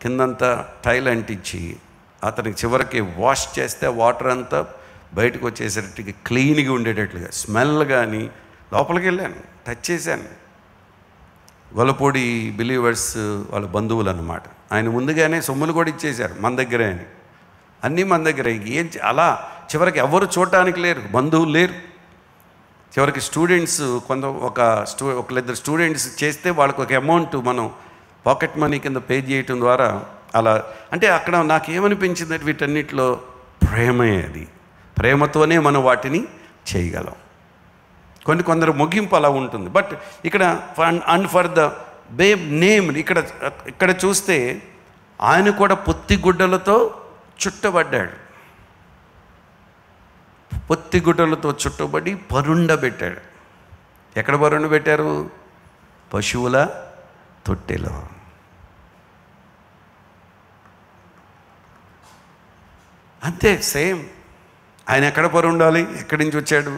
Speaker 6: కిందంతా టైల్ అంటించి అతనికి చివరికి వాష్ చేస్తే వాటర్ అంతా బయటకు వచ్చేసరికి క్లీన్గా ఉండేటట్లుగా స్మెల్ కానీ లోపలికి వెళ్ళాను, టచ్ చేశాను. గొల్లపూడి బిలీవర్స్ వాళ్ళ బంధువులు అన్నమాట. ఆయన ముందుగానే సొమ్ములు కూడా ఇచ్చేశారు మన దగ్గరే అని, అన్నీ మన దగ్గరే. అలా చివరికి ఎవరు చూడటానికి లేరు, బంధువులు లేరు. చివరికి స్టూడెంట్స్ ఒకళ్ళిద్దరు స్టూడెంట్స్ చేస్తే వాళ్ళకి ఒక అమౌంట్ మనం పాకెట్ మనీ కింద పే చేయటం ద్వారా అలా. అంటే అక్కడ నాకేమనిపించిందంటే వీటన్నిటిలో ప్రేమే, అది ప్రేమతోనే మనం వాటిని చేయగలం. కొందరు ముగింపు అలా ఉంటుంది. బట్ ఇక్కడ and for the babe name ఇక్కడ చూస్తే ఆయన కూడా పొత్తిగుడ్డలతో చుట్టబడ్డాడు. పొత్తిగుడ్డలతో చుట్టబడి పరుండబెట్టాడు. ఎక్కడ పరుండబెట్టారు? పశువుల తొట్టెలో. అంతే, సేమ్. ఆయన ఎక్కడ పరుండాలి? ఎక్కడి నుంచి వచ్చాడు?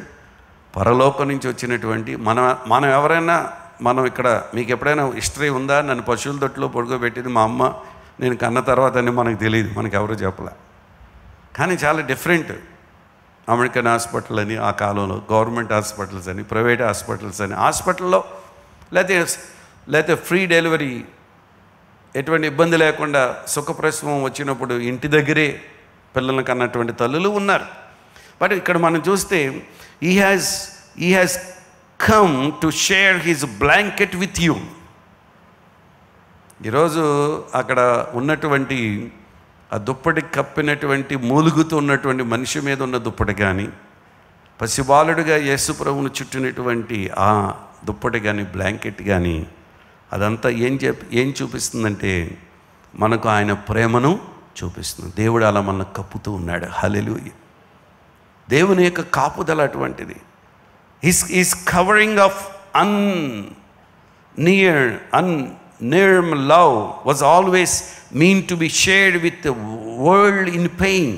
Speaker 6: పరలోకం నుంచి వచ్చినటువంటి మనం ఎవరైనా ఇక్కడ మీకు ఎప్పుడైనా హిస్టరీ ఉందా? నన్ను పశువుల తొట్టులో పడుకోబెట్టింది మా అమ్మ, నేను కన్న తర్వాత అని మనకు తెలియదు, మనకు ఎవరు చెప్పలే. కానీ చాలా డిఫరెంట్. అమెరికన్ హాస్పిటల్ అని ఆ కాలంలో, గవర్నమెంట్ హాస్పిటల్స్ అని, ప్రైవేట్ హాస్పిటల్స్ అని, హాస్పిటల్లో లేకపోతే ఫ్రీ డెలివరీ, ఎటువంటి ఇబ్బంది లేకుండా సుఖప్రసవం వచ్చినప్పుడు ఇంటి దగ్గరే పిల్లలను కన్నటువంటి తల్లులు ఉన్నారు. బట్ ఇక్కడ మనం చూస్తే he has come to share his blanket with you. ఈరోజు అక్కడ ఉన్నటువంటి ఆ దుప్పటి కప్పినటువంటి మూలుగుతూ ఉన్నటువంటి మనిషి మీద ఉన్న దుప్పటి కానీ, పసిబాలుడుగా యేసు ప్రభువును చుట్టినటువంటి ఆ దుప్పటి కానీ, బ్లాంకెట్ కానీ, అదంతా ఏం చూపిస్తుందంటే మనకు ఆయన ప్రేమను చూపిస్తుంది. దేవుడు అలా మనల్ని కప్పుతూ ఉన్నాడు. హల్లెలూయా. దేవుని యొక్క కాపుదల అటువంటిది. His covering of unnamed love was always mean to be shared with the world in pain.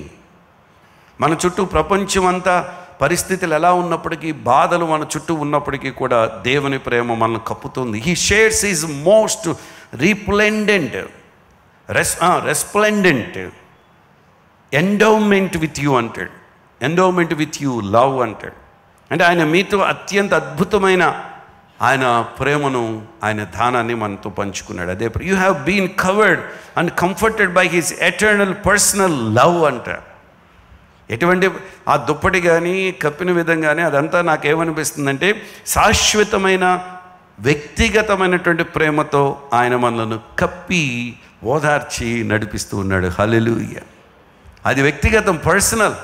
Speaker 6: మన చుట్టూ ప్రపంచం అంతా పరిస్థితులు ఎలా ఉన్నప్పటికీ, బాధలు మన చుట్టూ ఉన్నప్పటికీ కూడా దేవుని ప్రేమ మనల్ని కప్పుతుంది. He shares his most resplendent endowment with you అంటాడు. ఎండోమెంట్ విత్ యూ లవ్ అంటాడు. అంటే ఆయన మీతో అత్యంత అద్భుతమైన ఆయన ప్రేమను, ఆయన దానాన్ని మనతో పంచుకున్నాడు. అదే you have been covered and comforted by his eternal personal love అంటారు. ఎటువంటి ఆ దుప్పటి కానీ, కప్పిన విధం కానీ, అదంతా నాకేమనిపిస్తుందంటే శాశ్వతమైన వ్యక్తిగతమైనటువంటి ప్రేమతో ఆయన మనలను కప్పి ఓదార్చి నడిపిస్తూ ఉన్నాడు. హల్లెలూయా. అది వ్యక్తిగతం, పర్సనల్.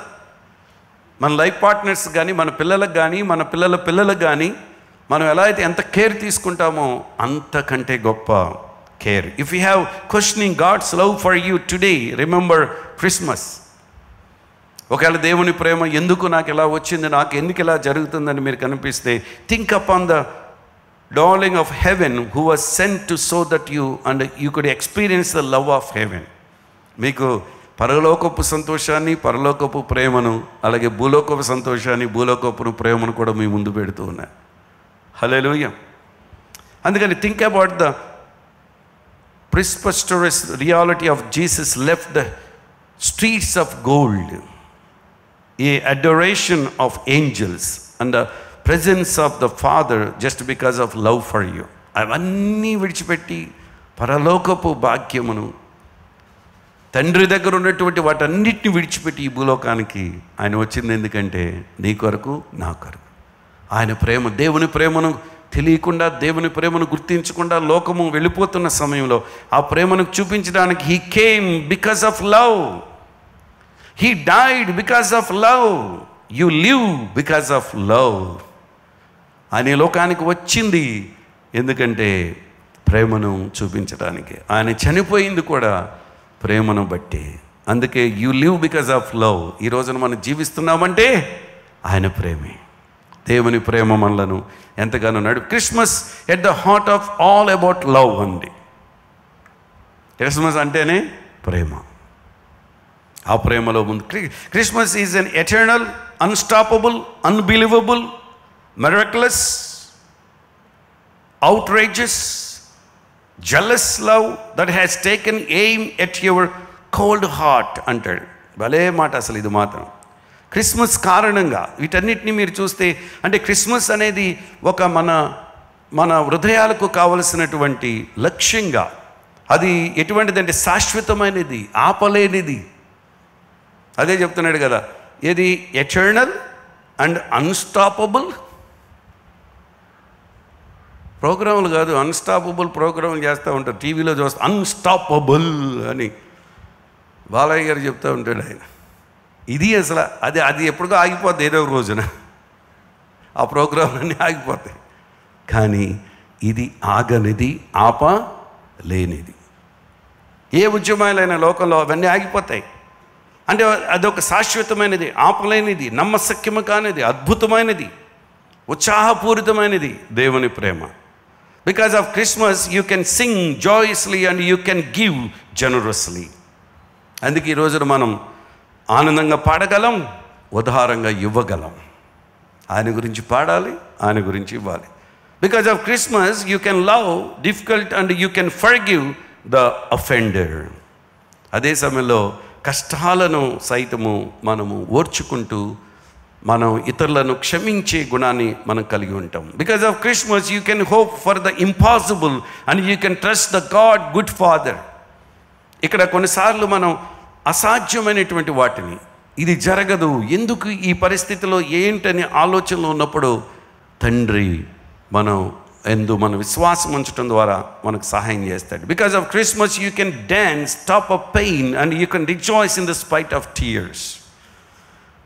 Speaker 6: మన లైఫ్ పార్ట్నర్స్ కానీ, మన పిల్లలకు కానీ, మన పిల్లలకు కానీ మనం ఎలా అయితే ఎంత కేర్ తీసుకుంటామో అంతకంటే గొప్ప care. If you have questioning God's love for you today, remember Christmas. ఒకవేళ దేవుని ప్రేమ ఎందుకు నాకు ఇలా వచ్చింది, నాకు ఎందుకు ఇలా జరుగుతుందని మీరు కనిపిస్తే, think upon the darling of haven who was sent to so that you could experience the love of haven. మీకు పరలోకపు సంతోషాన్ని, పరలోకపు ప్రేమను, అలాగే భూలోకపు సంతోషాన్ని, భూలోకపు ప్రేమను కూడా మీ ముందు పెడుతూ ఉన్నాయి. హల్లెలూయా. అందుకని think about the preposterous reality of Jesus left the streets of gold, a adoration of angels and the presence of the Father just because of love for you. అవన్నీ విడిచిపెట్టి పరలోకపు భాగ్యమును, తండ్రి దగ్గర ఉన్నటువంటి వాటన్నిటిని విడిచిపెట్టి ఈ భూలోకానికి ఆయన వచ్చింది. ఎందుకంటే నీ కొరకు, నా కొరకు. ఆయన ప్రేమ, దేవుని ప్రేమను తెలియకుండా, దేవుని ప్రేమను గుర్తించకుండా లోకము వెళ్ళిపోతున్న సమయంలో ఆ ప్రేమను చూపించడానికి he came because of love. He died because of love. You live because of love. ఆయన ఈ లోకానికి వచ్చింది ఎందుకంటే ప్రేమను చూపించడానికి. ఆయన చనిపోయింది కూడా ప్రేమను బట్టి. అందుకే you live because of love. ఈ రోజున మనం జీవిస్తున్నామంటే ఆయన ప్రేమే. దేవుని ప్రేమ మనలను ఎంతగానో Christmas at the heart of all about love అండి. క్రిస్మస్ అంటేనే ప్రేమ. ఆ ప్రేమలో ముందు Christmas is an eternal, unstoppable, unbelievable, miraculous, outrageous, jealous love that has taken aim at your cold heart అంటాడు. భలే మాట అసలు ఇది మాత్రం. క్రిస్మస్ కారణంగా వీటన్నిటిని మీరు చూస్తే అంటే క్రిస్మస్ అనేది ఒక మన హృదయాలకు కావలసినటువంటి లక్ష్యంగా, అది ఎటువంటిదంటే శాశ్వతమైనది, ఆపలేనిది. అదే చెప్తున్నాడు కదా, ఏది ఎటర్నల్ అండ్ అన్స్టాపబుల్. ప్రోగ్రాములు కాదు, అన్స్టాపబుల్ ప్రోగ్రాములు చేస్తూ ఉంటారు టీవీలో చూస్తే. అన్స్టాపబుల్ అని బాలయ్య గారు చెప్తూ ఉంటాడు ఆయన. ఇది అసలు అది ఎప్పటికో ఆగిపోద్ది ఏదో ఒక రోజున, ఆ ప్రోగ్రాంలన్నీ ఆగిపోతాయి. కానీ ఇది ఆగనిది, ఆపలేనిది. ఏ ఉద్యమాలైన లోకంలో అవన్నీ ఆగిపోతాయి. అంటే అదొక శాశ్వతమైనది, ఆపలేనిది, నమ్మశక్యము కానిది, అద్భుతమైనది, ఉత్సాహపూరితమైనది దేవుని ప్రేమ. Because of Christmas, you can sing joyously and you can give generously. అందుకే ఈ రోజున మనం ఆనందంగా పాడగలం, ఉదారంగా ఇవ్వగలం. ఆయన గురించి పాడాలి, ఆయన గురించి ఇవ్వాలి. Because of Christmas, you can love difficult and you can forgive the offender. అదే సమయంలో కష్టాలను సైతము మనము ఓర్చుకుంటూ మనం ఇతరులను క్షమించే గుణాన్ని మనం కలిగి ఉంటాం. Because of Christmas you can hope for the impossible and you can trust the God good father. ఇక్కడ కొన్నిసార్లు మనం అసాధ్యమైనటువంటి వాటిని, ఇది జరగదు, ఎందుకు ఈ పరిస్థితిలో ఏంటని ఆలోచనలో ఉన్నప్పుడు తండ్రి మన విశ్వాసం ఉంచడం ద్వారా మనకు సహాయం చేస్తాడు. Because of Christmas you can dance top of pain and you can rejoice in the spite of tears.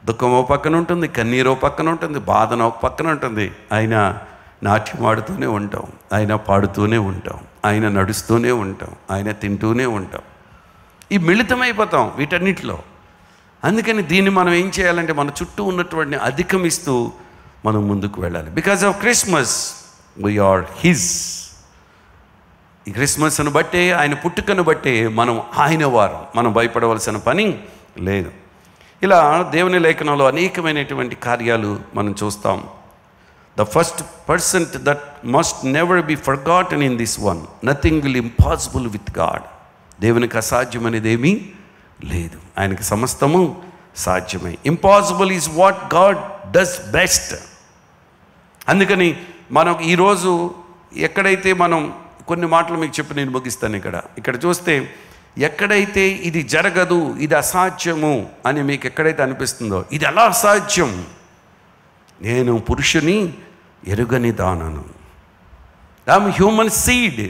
Speaker 6: దుఃఖం ఒక పక్కన ఉంటుంది, కన్నీరు ఒక పక్కన ఉంటుంది, బాధన ఒక పక్కన ఉంటుంది. ఆయన నాట్యం ఆడుతూనే ఉంటాం, ఆయన పాడుతూనే ఉంటాం, ఆయన నడుస్తూనే ఉంటాం, ఆయన తింటూనే ఉంటాం. ఈ మిళితమైపోతాం వీటన్నిటిలో. అందుకని దీన్ని మనం ఏం చేయాలంటే మన చుట్టూ ఉన్నటువంటి అధిగమిస్తూ మనం ముందుకు వెళ్ళాలి. Because of Christmas we are his. ఈ క్రిస్మస్ను బట్టే, ఆయన పుట్టుకను బట్టే మనం ఆయన వారు. మనం భయపడవలసిన పని లేదు. ఇలా దేవుని లేఖనంలో అనేకమైనటువంటి కార్యాలు మనం చూస్తాం. The first percent that must never be forgotten in this one, nothing will impossible with God. దేవునికి అసాధ్యం అనేది ఏమీ లేదు, ఆయనకి సమస్తము సాధ్యమే. Impossible is what God does best. అందుకని మనం ఈరోజు ఎక్కడైతే మనం కొన్ని మాటలు మీకు చెప్పి నేను ముగిస్తాను. ఇక్కడ చూస్తే ఎక్కడైతే ఇది జరగదు, ఇది అసాధ్యము అని మీకు ఎక్కడైతే అనిపిస్తుందో, ఇది ఎలా అసాధ్యం? నేను పురుషుని ఎరుగని దానను, ఐఎమ్ హ్యూమన్ సీడ్.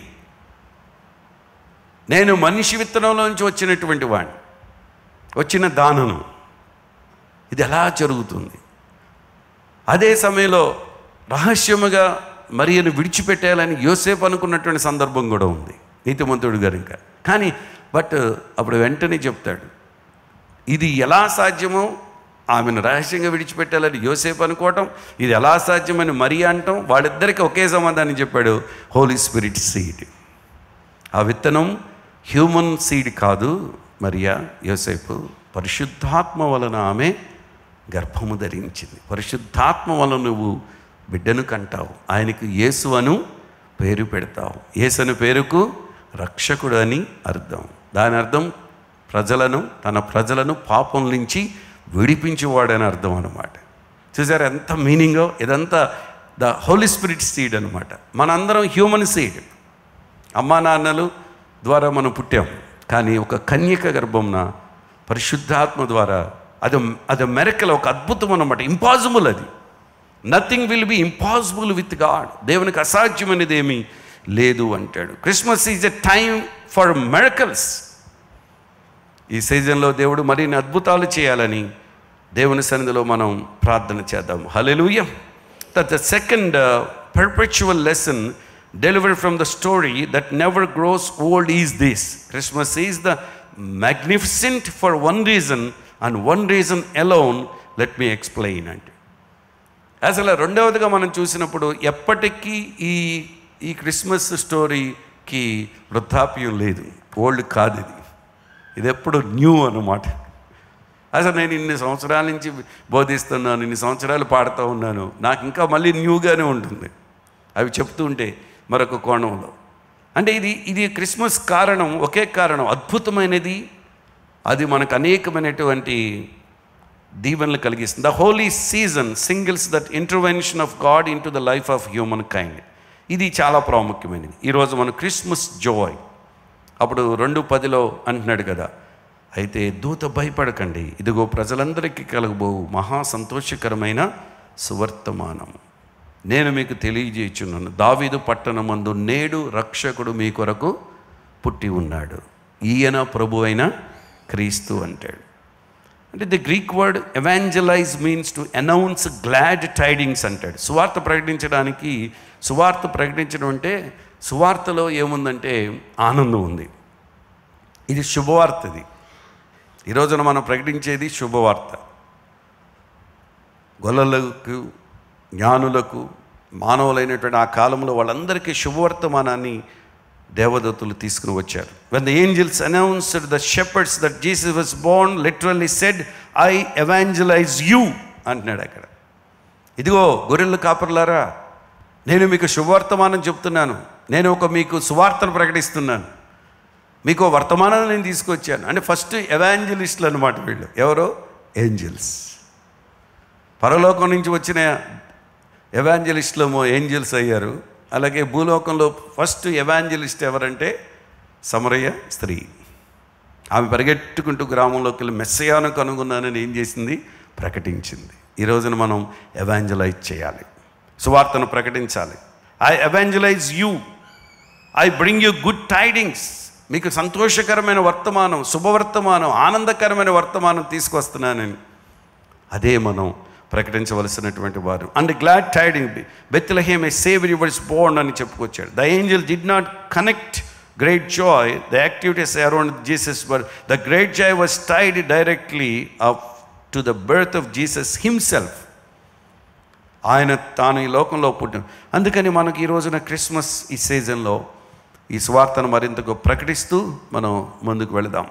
Speaker 6: నేను మనిషి విత్తనంలోంచి వచ్చినటువంటి వాడిని, వచ్చిన దానను. ఇది ఎలా జరుగుతుంది? అదే సమయంలో రహస్యముగా మరియను విడిచిపెట్టాలని యోసేపు అనుకున్నటువంటి సందర్భం కూడా ఉంది, నీతిమంతుడు గారు. ఇంకా కానీ అప్పుడు వెంటనే చెప్తాడు, ఇది ఎలా సాధ్యమో ఆమెను రహస్యంగా విడిచిపెట్టాలని యోసేపు అనుకోవటం, ఇది ఎలా సాధ్యమని మరియా అంటాం, వాళ్ళిద్దరికీ ఒకే సమాధానం చెప్పాడు, హోలీ స్పిరిట్ సీడ్. ఆ విత్తనం హ్యూమన్ సీడ్ కాదు మరియా, యోసేపు. పరిశుద్ధాత్మ వలన ఆమె గర్భము ధరించింది. పరిశుద్ధాత్మ వలన నువ్వు బిడ్డను కంటావు, ఆయనకు యేసు అను పేరు పెడతావు. యేసు అను పేరుకు రక్షకుడు అని అర్థం. దాని అర్థం తన ప్రజలను పాపం నుంచి విడిపించేవాడని అర్థం అనమాట. చూసారు ఎంత మీనింగో? ఇదంతా ద హోలీ స్పిరిట్ సీడ్ అనమాట. మనందరం హ్యూమన్ సీడ్, అమ్మా నాన్నలు ద్వారా మనం పుట్టాం. కానీ ఒక కన్యక గర్భంన పరిశుద్ధాత్మ ద్వారా అది మెరకల్, ఒక అద్భుతం అనమాట. ఇంపాసిబుల్ అది. Nothing will be impossible with God. దేవునికి అసాధ్యం అనేది ఏమీ లేదు అంటాడు. Christmas is a time for miracles. ఈ సీజన్లో దేవుడు మరిన్ని అద్భుతాలు చేయాలని దేవుని సన్నిధిలో మనం ప్రార్థన చేద్దాం. హల్లెలూయా. that the second perpetual lesson delivered from the story that never grows old is this: Christmas is the magnificent for one reason and one reason alone. Let me explain. అంటే అసలు రెండవదిగా మనం చూసినప్పుడు ఎప్పటికీ ఈ క్రిస్మస్ స్టోరీకి వృద్ధాప్యం లేదు, ఓల్డ్ కాదు, ఇది ఎప్పుడు న్యూ అన్నమాట. అసలు నేను ఇన్ని సంవత్సరాల నుంచి బోధిస్తున్నాను, ఇన్ని సంవత్సరాలు పాడుతూ ఉన్నాను, నాకు ఇంకా మళ్ళీ న్యూగానే ఉంటుంది అవి చెప్తూ ఉంటే మరొక కోణంలో. అంటే ఇది క్రిస్మస్ కారణం, ఒకే కారణం, అద్భుతమైనది, అది మనకు అనేకమైనటువంటి దీవెనలు కలిగిస్తుంది. The holy season singles that intervention of God in into లైఫ్ ఆఫ్ హ్యూమన్ కైండ్. ఇది చాలా ప్రాముఖ్యమైనది. ఈరోజు మనం క్రిస్మస్ జాయ్, అప్పుడు 2:10 అంటున్నాడు కదా, అయితే దూత భయపడకండి, ఇదిగో ప్రజలందరికీ కలగబోవు మహా సంతోషకరమైన సువర్తమానం నేను మీకు తెలియజేయుచున్నాను. దావీదు పట్టణమందు నేడు రక్షకుడు మీ కొరకు పుట్టి ఉన్నాడు, ఈయన ప్రభు అయిన క్రీస్తు అంటాడు. అంటే the Greek word evangelize means to announce glad tidings అంటాడు. సువార్త ప్రకటించడానికి, సువార్త ప్రకటించడం అంటే సువార్తలో ఏముందంటే ఆనందం ఉంది. ఇది శుభవార్త. ఇది ఈ రోజున మనం ప్రకటించేది శుభవార్త. గొల్లలకు, జ్ఞానులకు, మానవులైనటువంటి ఆ కాలంలో వాళ్ళందరికీ శుభవర్తమానాన్ని దేవదూతలు తీసుకుని వచ్చారు. when the angels announced the shepherds that Jesus was born, literally said, I evangelize you అంటున్నాడు అక్కడ. ఇదిగో గొర్రెల కాపరులారా, నేను మీకు శుభవర్తమానం చెప్తున్నాను, నేను మీకు సువార్తను ప్రకటిస్తున్నాను, మీకు వర్తమానాన్ని నేను తీసుకొచ్చాను. అంటే ఫస్ట్ ఎవాంజలిస్టులు అనమాట వీళ్ళు. ఎవరో? ఏంజల్స్. పరలోకం నుంచి వచ్చిన ఎవాంజలిస్టులేమో ఏంజల్స్ అయ్యారు. అలాగే భూలోకంలో ఫస్ట్ ఎవాంజలిస్ట్ ఎవరంటే సమరయ స్త్రీ. ఆమె పరిగెట్టుకుంటూ గ్రామంలోకి వెళ్ళి మెస్సయాను కనుగొన్నానని ఏం చేసింది? ప్రకటించింది. ఈ రోజున మనం ఎవాంజలైజ్ చేయాలి, సువార్తను ప్రకటించాలి. I evangelize you, I bring you good tidings. మీకు సంతోషకరమైన వర్తమానం, శుభవర్తమానం, ఆనందకరమైన వర్తమానం తీసుకొస్తున్నానని, అదే మనం ప్రకటించవలసినటువంటి వారు. And glad tiding, Bethlehem a saviour was born అని చెప్పుకొచ్చాడు. The angel did not connect great joy, the activities around Jesus were, the great joy was tied directly up to the birth of Jesus himself. ఆయన తాను ఈ లోకంలో పుట్టిన. అందుకని మనకి ఈ రోజున క్రిస్మస్ ఈ సీజన్లో ఈ సువార్తను మరింతగా ప్రకటిస్తూ మనం ముందుకు వెళదాం.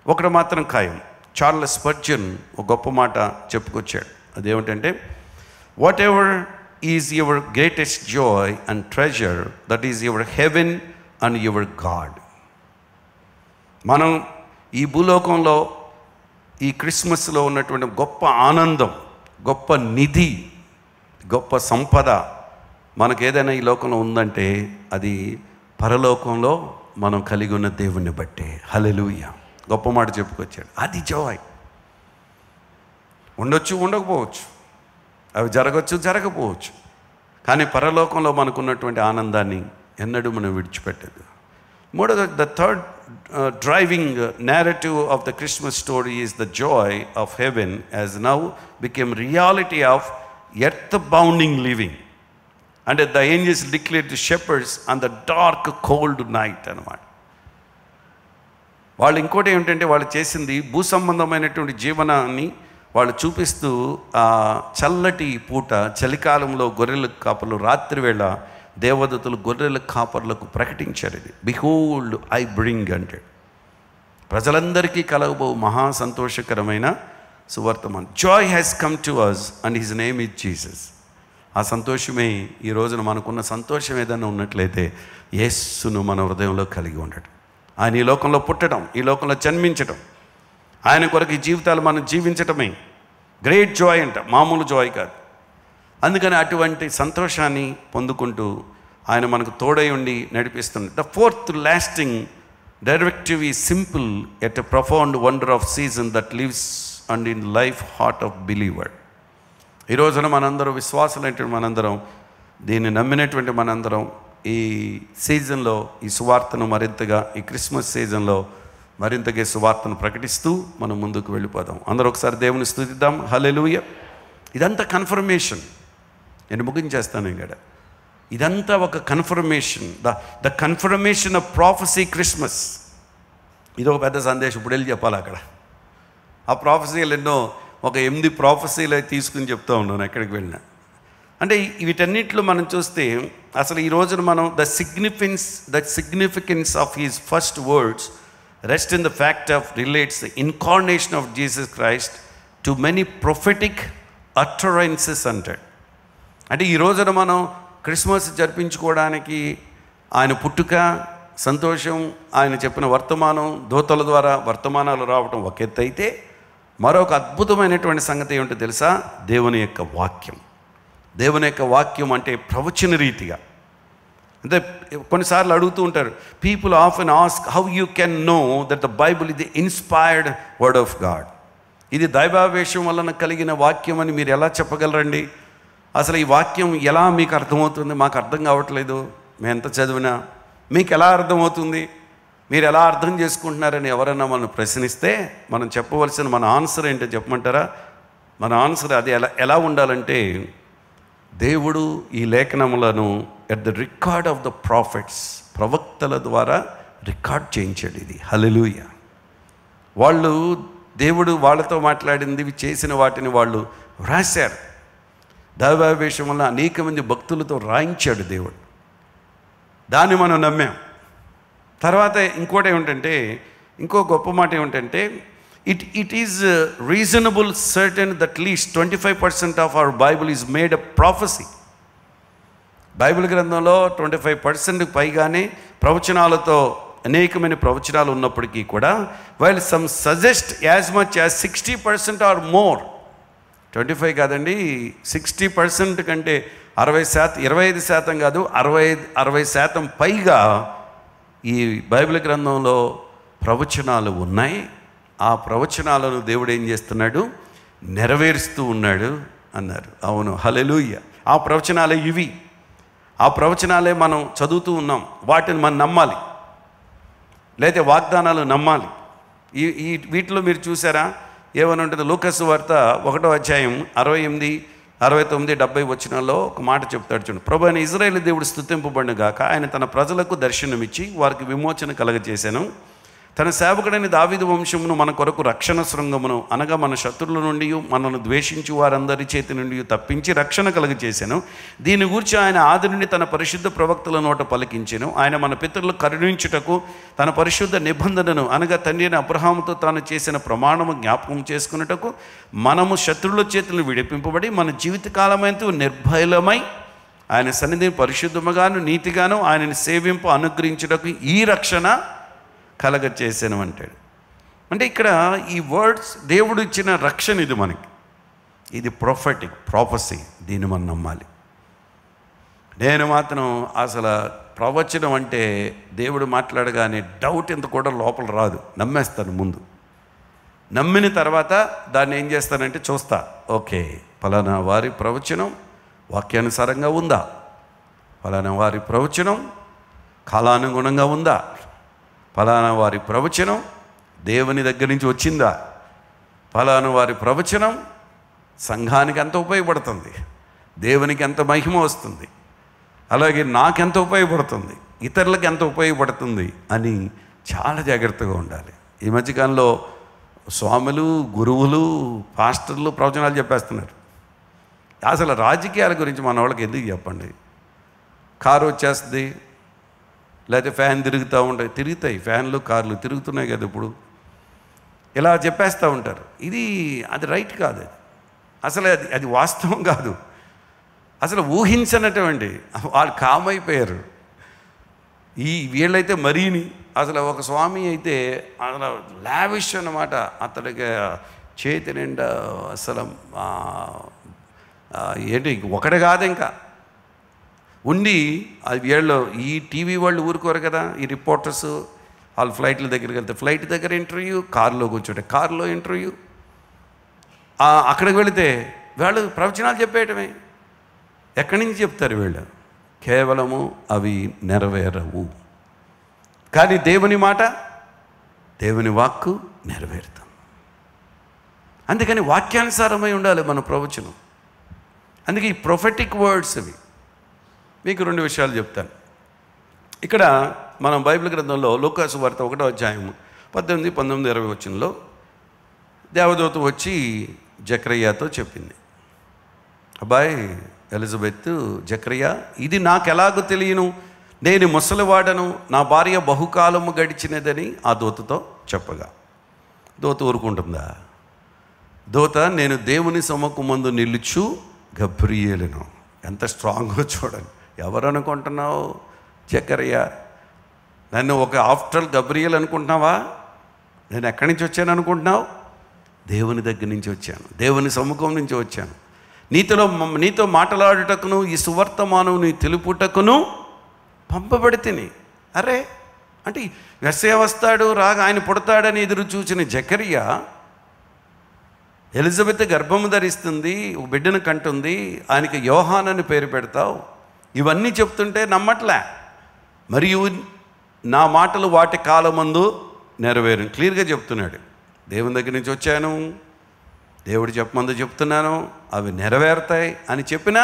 Speaker 6: ఒకటి మాత్రం ఖాయం, చార్లెస్ స్పర్జన్ ఒక గొప్ప మాట చెప్పుకొచ్చాడు. అదేమిటంటే, what ever is your greatest Joy and treasure, that is your heaven and your God. మనం ఈ భూలోకంలో ఈ క్రిస్మస్లో ఉన్నటువంటి గొప్ప ఆనందం, గొప్ప నిధి, గొప్ప సంపద మనకు ఏదైనా ఈ లోకంలో ఉందంటే అది పరలోకంలో మనం కలిగి ఉన్న దేవుణ్ణి బట్టే. హల్లెలూయా. గొప్ప మాట చెప్పుకొచ్చాడు. అది జాయ్. ఉండొచ్చు, ఉండకపోవచ్చు, అవి జరగచ్చు, జరగకపోవచ్చు, కానీ పరలోకంలో మనకున్నటువంటి ఆనందాన్ని ఎన్నడూ మనం విడిచిపెట్టదు. మూడోది, the third driving narrative of the Christmas story is the joy of heaven as now became reality of earth-bounding living. And the angels declared to shepherds on the dark, cold night అన్నమాట. వాళ్ళు ఇంకోటి ఏమిటంటే, వాళ్ళు చేసింది భూ సంబంధమైనటువంటి జీవనాన్ని వాళ్ళు చూపిస్తూ ఆ చల్లటి పూట, చలికాలంలో గొర్రెల కాపర్లు రాత్రి వేళ దేవదూతలు గొర్రెల కాపర్లకు ప్రకటించారు. ఇది బిహోల్డ్ ఐ బ్రింగ్ అంటే ప్రజలందరికీ కలగబో మహా సంతోషకరమైన సువర్తమానం. Joy has come to us and his name is Jesus. ఆ సంతోషమే ఈ రోజున మనకున్న సంతోషం ఏదైనా ఉన్నట్లయితే యేసును మన హృదయంలో కలిగి ఉండటం, ఆయన ఈ లోకంలో పుట్టడం, ఈ లోకంలో జన్మించడం, ఆయన కొరకు ఈ జీవితాలు మనం జీవించటమే గ్రేట్ జాయ్ అంట, మామూలు జాయ్ కాదు. అందుకని అటువంటి సంతోషాన్ని పొందుకుంటూ ఆయన మనకు తోడై ఉండి నడిపిస్తుంది. ద ఫోర్త్ లాస్టింగ్ డైరెక్టివ్ ఈ simple at a profound wonder of season that lives and in life heart of believer. ఈ రోజున మనందరం విశ్వాసులైనటువంటి మనందరం, దీన్ని నమ్మినటువంటి మనందరం ఈ సీజన్లో ఈ సువార్తను మరింతగా, ఈ క్రిస్మస్ సీజన్లో మరింతగా సువార్తను ప్రకటిస్తూ మనం ముందుకు వెళ్ళిపోదాం. అందరూ ఒకసారి దేవుని స్తుతిద్దాం. హల్లెలూయా. ఇదంతా కన్ఫర్మేషన్. నేను ముగించేస్తాను ఇక్కడ. ఇదంతా ఒక confirmation, the confirmation of prophecy Christmas. ఇది ఒక పెద్ద సందేశం, ఇప్పుడు వెళ్ళి చెప్పాలి అక్కడ. ఆ ప్రాఫెసీలు ఎన్నో, ఒక 8 ప్రాఫెసీలు తీసుకుని చెప్తూ ఉన్నాను ఎక్కడికి వెళ్ళినా. అంటే వీటన్నిటిలో మనం చూస్తే అసలు ఈ రోజున మనం the significance of his first words rest in the fact of relates the incarnation of Jesus Christ to many prophetic utterances అంటాడు. అంటే ఈ రోజున మనం క్రిస్మస్ జరిపించుకోవడానికి ఆయన పుట్టుక, సంతోషం, ఆయన చెప్పిన వర్తమానం, దూతల ద్వారా వర్తమానాలు రావటం ఒక ఎత్తు అయితే, మరొక అద్భుతమైనటువంటి సంగతి ఏమిటో తెలుసా? దేవుని యొక్క వాక్యం. దేవుని యొక్క వాక్యం అంటే ప్రవచన రీతిగా. అంటే కొన్నిసార్లు అడుగుతూ ఉంటారు, people often ask how you can know that the Bible ఇది ఇన్స్పైర్డ్ వర్డ్ ఆఫ్ గాడ్. ఇది దైవావేశం వలన కలిగిన వాక్యం అని మీరు ఎలా చెప్పగలరండి? అసలు ఈ వాక్యం ఎలా మీకు అర్థమవుతుంది? మాకు అర్థం కావట్లేదు, మేము ఎంత చదివినా. మీకు ఎలా అర్థమవుతుంది, మీరు ఎలా అర్థం చేసుకుంటున్నారని ఎవరైనా మనం ప్రశ్నిస్తే మనం చెప్పవలసిన మన ఆన్సర్ ఏంటో చెప్పమంటారా? మన ఆన్సర్ అది ఎలా ఉండాలంటే, దేవుడు ఈ లేఖనములను at the record of the prophets, ప్రవక్తల ద్వారా రికార్డ్ చేయించాడు. ఇది హల్లెలూయా. వాళ్ళు దేవుడు వాళ్ళతో మాట్లాడింది, చేసిన వాటిని వాళ్ళు వ్రాశారు. దైవావేశం వల్ల అనేక మంది భక్తులతో రాయించాడు దేవుడు. దాన్ని మనం నమ్మాం. తర్వాత ఇంకోటి ఏమిటంటే, ఇంకో గొప్ప మాట ఏమిటంటే, it is reasonable certain that least 25% of our Bible is made a prophecy. Bible గ్రంథంలో 25% పైగానే ప్రవచనాలతో అనేకమైన ప్రవచనాలు ఉన్నప్పటికీ కూడా, while some suggest as much as 60% or more. 25 కాదండి, 60% కంటే 60%, 25% కాదు, 60% పైగా ఈ బైబిల్ గ్రంథంలో ప్రవచనాలు ఉన్నాయి. ఆ ప్రవచనాలను దేవుడు ఏం చేస్తున్నాడు? నెరవేరుస్తూ ఉన్నాడు అన్నారు. అవును, హల్లెలూయా. ఆ ప్రవచనాలే ఇవి. ఆ ప్రవచనాలే మనం చదువుతూ ఉన్నాం. వాటిని మనం నమ్మాలి, లేకపోతే వాగ్దానాలు నమ్మాలి. వీటిలో మీరు చూసారా ఏమని ఉంటుంది? లూకాసు వార్త 1వ అధ్యాయం 68, 69, 70 వచనాల్లో ఒక మాట చెప్తాడు చూడండి. ప్రభు అయిన ఇశ్రాయేలు దేవుడు స్తుతింపబడును గాక. ఆయన తన ప్రజలకు దర్శనమిచ్చి వారికి విమోచన కలగజేశాను. తన సేవకుడైన దావీదు వంశమును మన కొరకు రక్షణ శృంగమును, అనగా మన శత్రువుల నుండి, మనను ద్వేషించి వారందరి చేతి నుండి తప్పించి రక్షణ కలుగజేశాను. దీని గురించి ఆయన ఆది నుండి తన పరిశుద్ధ ప్రవక్తల నోట పలికించెను. ఆయన మన పితరులు కరుణించుటకు తన పరిశుద్ధ నిబంధనను, అనగా తండ్రి అయిన అబ్రహాముతో తాను చేసిన ప్రమాణము జ్ఞాపకం చేసుకున్నటకు, మనము శత్రువుల చేతులను విడిపింపబడి మన జీవితకాలమైతే నిర్భయలమై ఆయన సన్నిధిని పరిశుద్ధముగాను నీతిగాను ఆయనని సేవింపు అనుగ్రహించుటకు ఈ రక్షణ కలగచేసాను అంటాడు. అంటే ఇక్కడ ఈ వర్డ్స్, దేవుడు ఇచ్చిన రక్షణ ఇది మనకి. ఇది ప్రొఫెటిక్ ప్రాఫెసీ. దీన్ని మనం నమ్మాలి. నేను మాత్రం అసలు ప్రవచనం అంటే దేవుడు మాట్లాడగానే డౌట్ ఎంత కూడా లోపల రాదు, నమ్మేస్తాను ముందు. నమ్మిన తర్వాత దాన్ని ఏం చేస్తానంటే చూస్తా, ఓకే ఫలానా వారి ప్రవచనం వాక్యానుసారంగా ఉందా, ఫలానా వారి ప్రవచనం కాలానుగుణంగా ఉందా, ఫలానా వారి ప్రవచనం దేవుని దగ్గర నుంచి వచ్చిందా, ఫలానా వారి ప్రవచనం సంఘానికి ఎంత ఉపయోగపడుతుంది, దేవునికి ఎంత మహిమ వస్తుంది, అలాగే నాకెంత ఉపయోగపడుతుంది, ఇతరులకు ఎంత ఉపయోగపడుతుంది అని చాలా జాగ్రత్తగా ఉండాలి. ఈ మధ్యకాలంలో స్వాములు, గురువులు, పాస్టర్లు ప్రవచనాలు చెప్పేస్తున్నారు. అసలు రాజకీయాల గురించి మన వాళ్ళకి ఎందుకు చెప్పండి? కారు వచ్చేస్తుంది, లేకపోతే ఫ్యాన్ తిరుగుతాయి, ఫ్యాన్లు కార్లు తిరుగుతున్నాయి కదా ఇప్పుడు, ఇలా చెప్పేస్తూ ఉంటారు. అది రైట్ కాదు. అసలు అది వాస్తవం కాదు. అసలు ఊహించనటువంటి వాళ్ళు కామైపోయారు. వీళ్ళైతే మరీని అసలు ఒక స్వామి అయితే అసలు లావిష్ అన్నమాట. అతడికి చేతి నిండా అసలు ఏంటి ఒకటే కాదు ఇంకా ఉండి, అది వీళ్ళు ఈ టీవీ వాళ్ళు ఊరుకోరు కదా, ఈ రిపోర్టర్స్ వాళ్ళు ఫ్లైట్ల దగ్గరికి వెళ్తే ఫ్లైట్ దగ్గర ఇంటర్వ్యూ, కారులో కూర్చుంటే కారులో ఇంటర్వ్యూ, అక్కడికి వెళితే వాళ్ళు ప్రవచనాలు చెప్పేయటమే. ఎక్కడి నుంచి చెప్తారు వీళ్ళు? కేవలము అవి నెరవేరవు. కానీ దేవుని మాట, దేవుని వాక్కు నెరవేరుతాం. అందుకని వాక్యానుసారమై ఉండాలి మన ప్రవచనం. అందుకే ఈ ప్రొఫెటిక్ వర్డ్స్ అవి. మీకు 2 విషయాలు చెప్తాను. ఇక్కడ మనం బైబిల్ గ్రంథంలో లూకాసు వార్త 1వ అధ్యాయం 18, 19, 20 వచనంలో దేవదూత వచ్చి జకర్యాతో చెప్పింది, అబ్బాయి ఎలిజబెత్, జకర్యా, ఇది నాకెలాగో తెలియను, నేను ముసలివాడను, నా భార్య బహుకాలము గడిచినదని ఆ దూతతో చెప్పగా, దూత ఊరుకుంటుందా? దూత, నేను దేవుని సముఖమందు నిలుచు గబ్రియేలును. ఎంత స్ట్రాంగ్గా చూడండి. ఎవరు అనుకుంటున్నావు? జకర్యా. నన్ను ఒక ఆఫ్టర్ గబ్రియేల్ అనుకుంటున్నావా? నేను ఎక్కడి నుంచి వచ్చాను అనుకుంటున్నావు? దేవుని దగ్గర నుంచి వచ్చాను, దేవుని సముఖం నుంచి వచ్చాను. నీతో మాట్లాడుటకును ఈ సువర్తమానం నీ తెలుపుటకును పంపబడితిని. అరే, అంటే మెస్సీయ వస్తాడు, రాగా ఆయన పుడతాడని ఎదురు చూసిన జకర్యా, ఎలిజబెత్ గర్భము ధరిస్తుంది, ఒక బిడ్డను కంటుంది, ఆయనకి యోహాన్ అని పేరు పెడతావు, ఇవన్నీ చెప్తుంటే నమ్మట్లే. మరియు నా మాటలు వాటి కాలమందు నెరవేరు. క్లియర్గా చెప్తున్నాడు, దేవుని దగ్గర నుంచి వచ్చాను, దేవుడు చెప్పమందు చెప్తున్నాను, అవి నెరవేరుతాయి అని చెప్పినా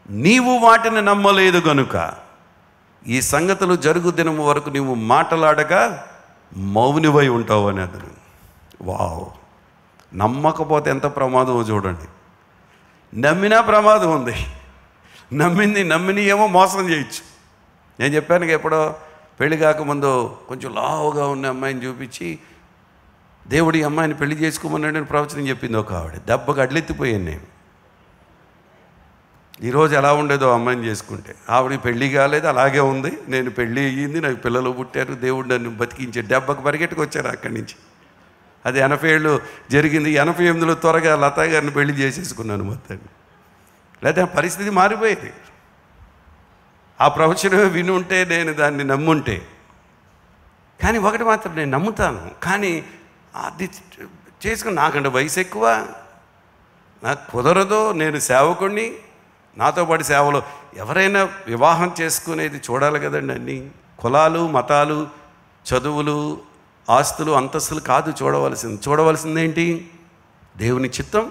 Speaker 6: నీవు వాటిని నమ్మలేదు గనుక ఈ సంగతులు జరుగు దినము వరకు నీవు మాటలాడగా మౌనివై ఉంటావు అని అతను. వావ్, నమ్మకపోతే ఎంత ప్రమాదమో చూడండి. నమ్మినా ప్రమాదం ఉంది, నమ్మిని ఏమో మోసం చేయొచ్చు. నేను చెప్పాను ఎప్పుడో, పెళ్లి కాకముందు కొంచెం లావుగా ఉన్న అమ్మాయిని చూపించి దేవుడి అమ్మాయిని పెళ్లి చేసుకోమన్నాడని ప్రవచనం చెప్పింది ఒక ఆవిడ. దెబ్బకు అడ్లెత్తిపోయాను నేను. ఈరోజు ఎలా ఉండేదో అమ్మాయిని చేసుకుంటే. ఆవిడ పెళ్ళి కాలేదు, అలాగే ఉంది. నేను పెళ్ళి అయ్యింది, నాకు పిల్లలు పుట్టారు, దేవుడు నన్ను బతికించే. దెబ్బకు పరిగెట్టుకు వచ్చారు అక్కడి నుంచి. అది 80 ఏళ్ళు జరిగింది. 88లో త్వరగా లతా గారిని పెళ్లి చేసేసుకున్నాను మొత్తాన్ని. లేదా పరిస్థితి మారిపోయేది. ఆ ప్రవచనమే వినుంటే, నేను దాన్ని నమ్ముంటే. కానీ ఒకటి మాత్రం నేను నమ్ముతాను, కానీ అది చేసుకుని నాకంటే వయసు ఎక్కువ, నాకు కుదరదు, నేను సేవకుడిని, నాతో పాటు సేవలో ఎవరైనా వివాహం చేసుకునేది చూడాలి కదండి. అన్నీ కులాలు, మతాలు, చదువులు, ఆస్తులు, అంతస్తులు కాదు చూడవలసిందేంటి? దేవుని చిత్తం,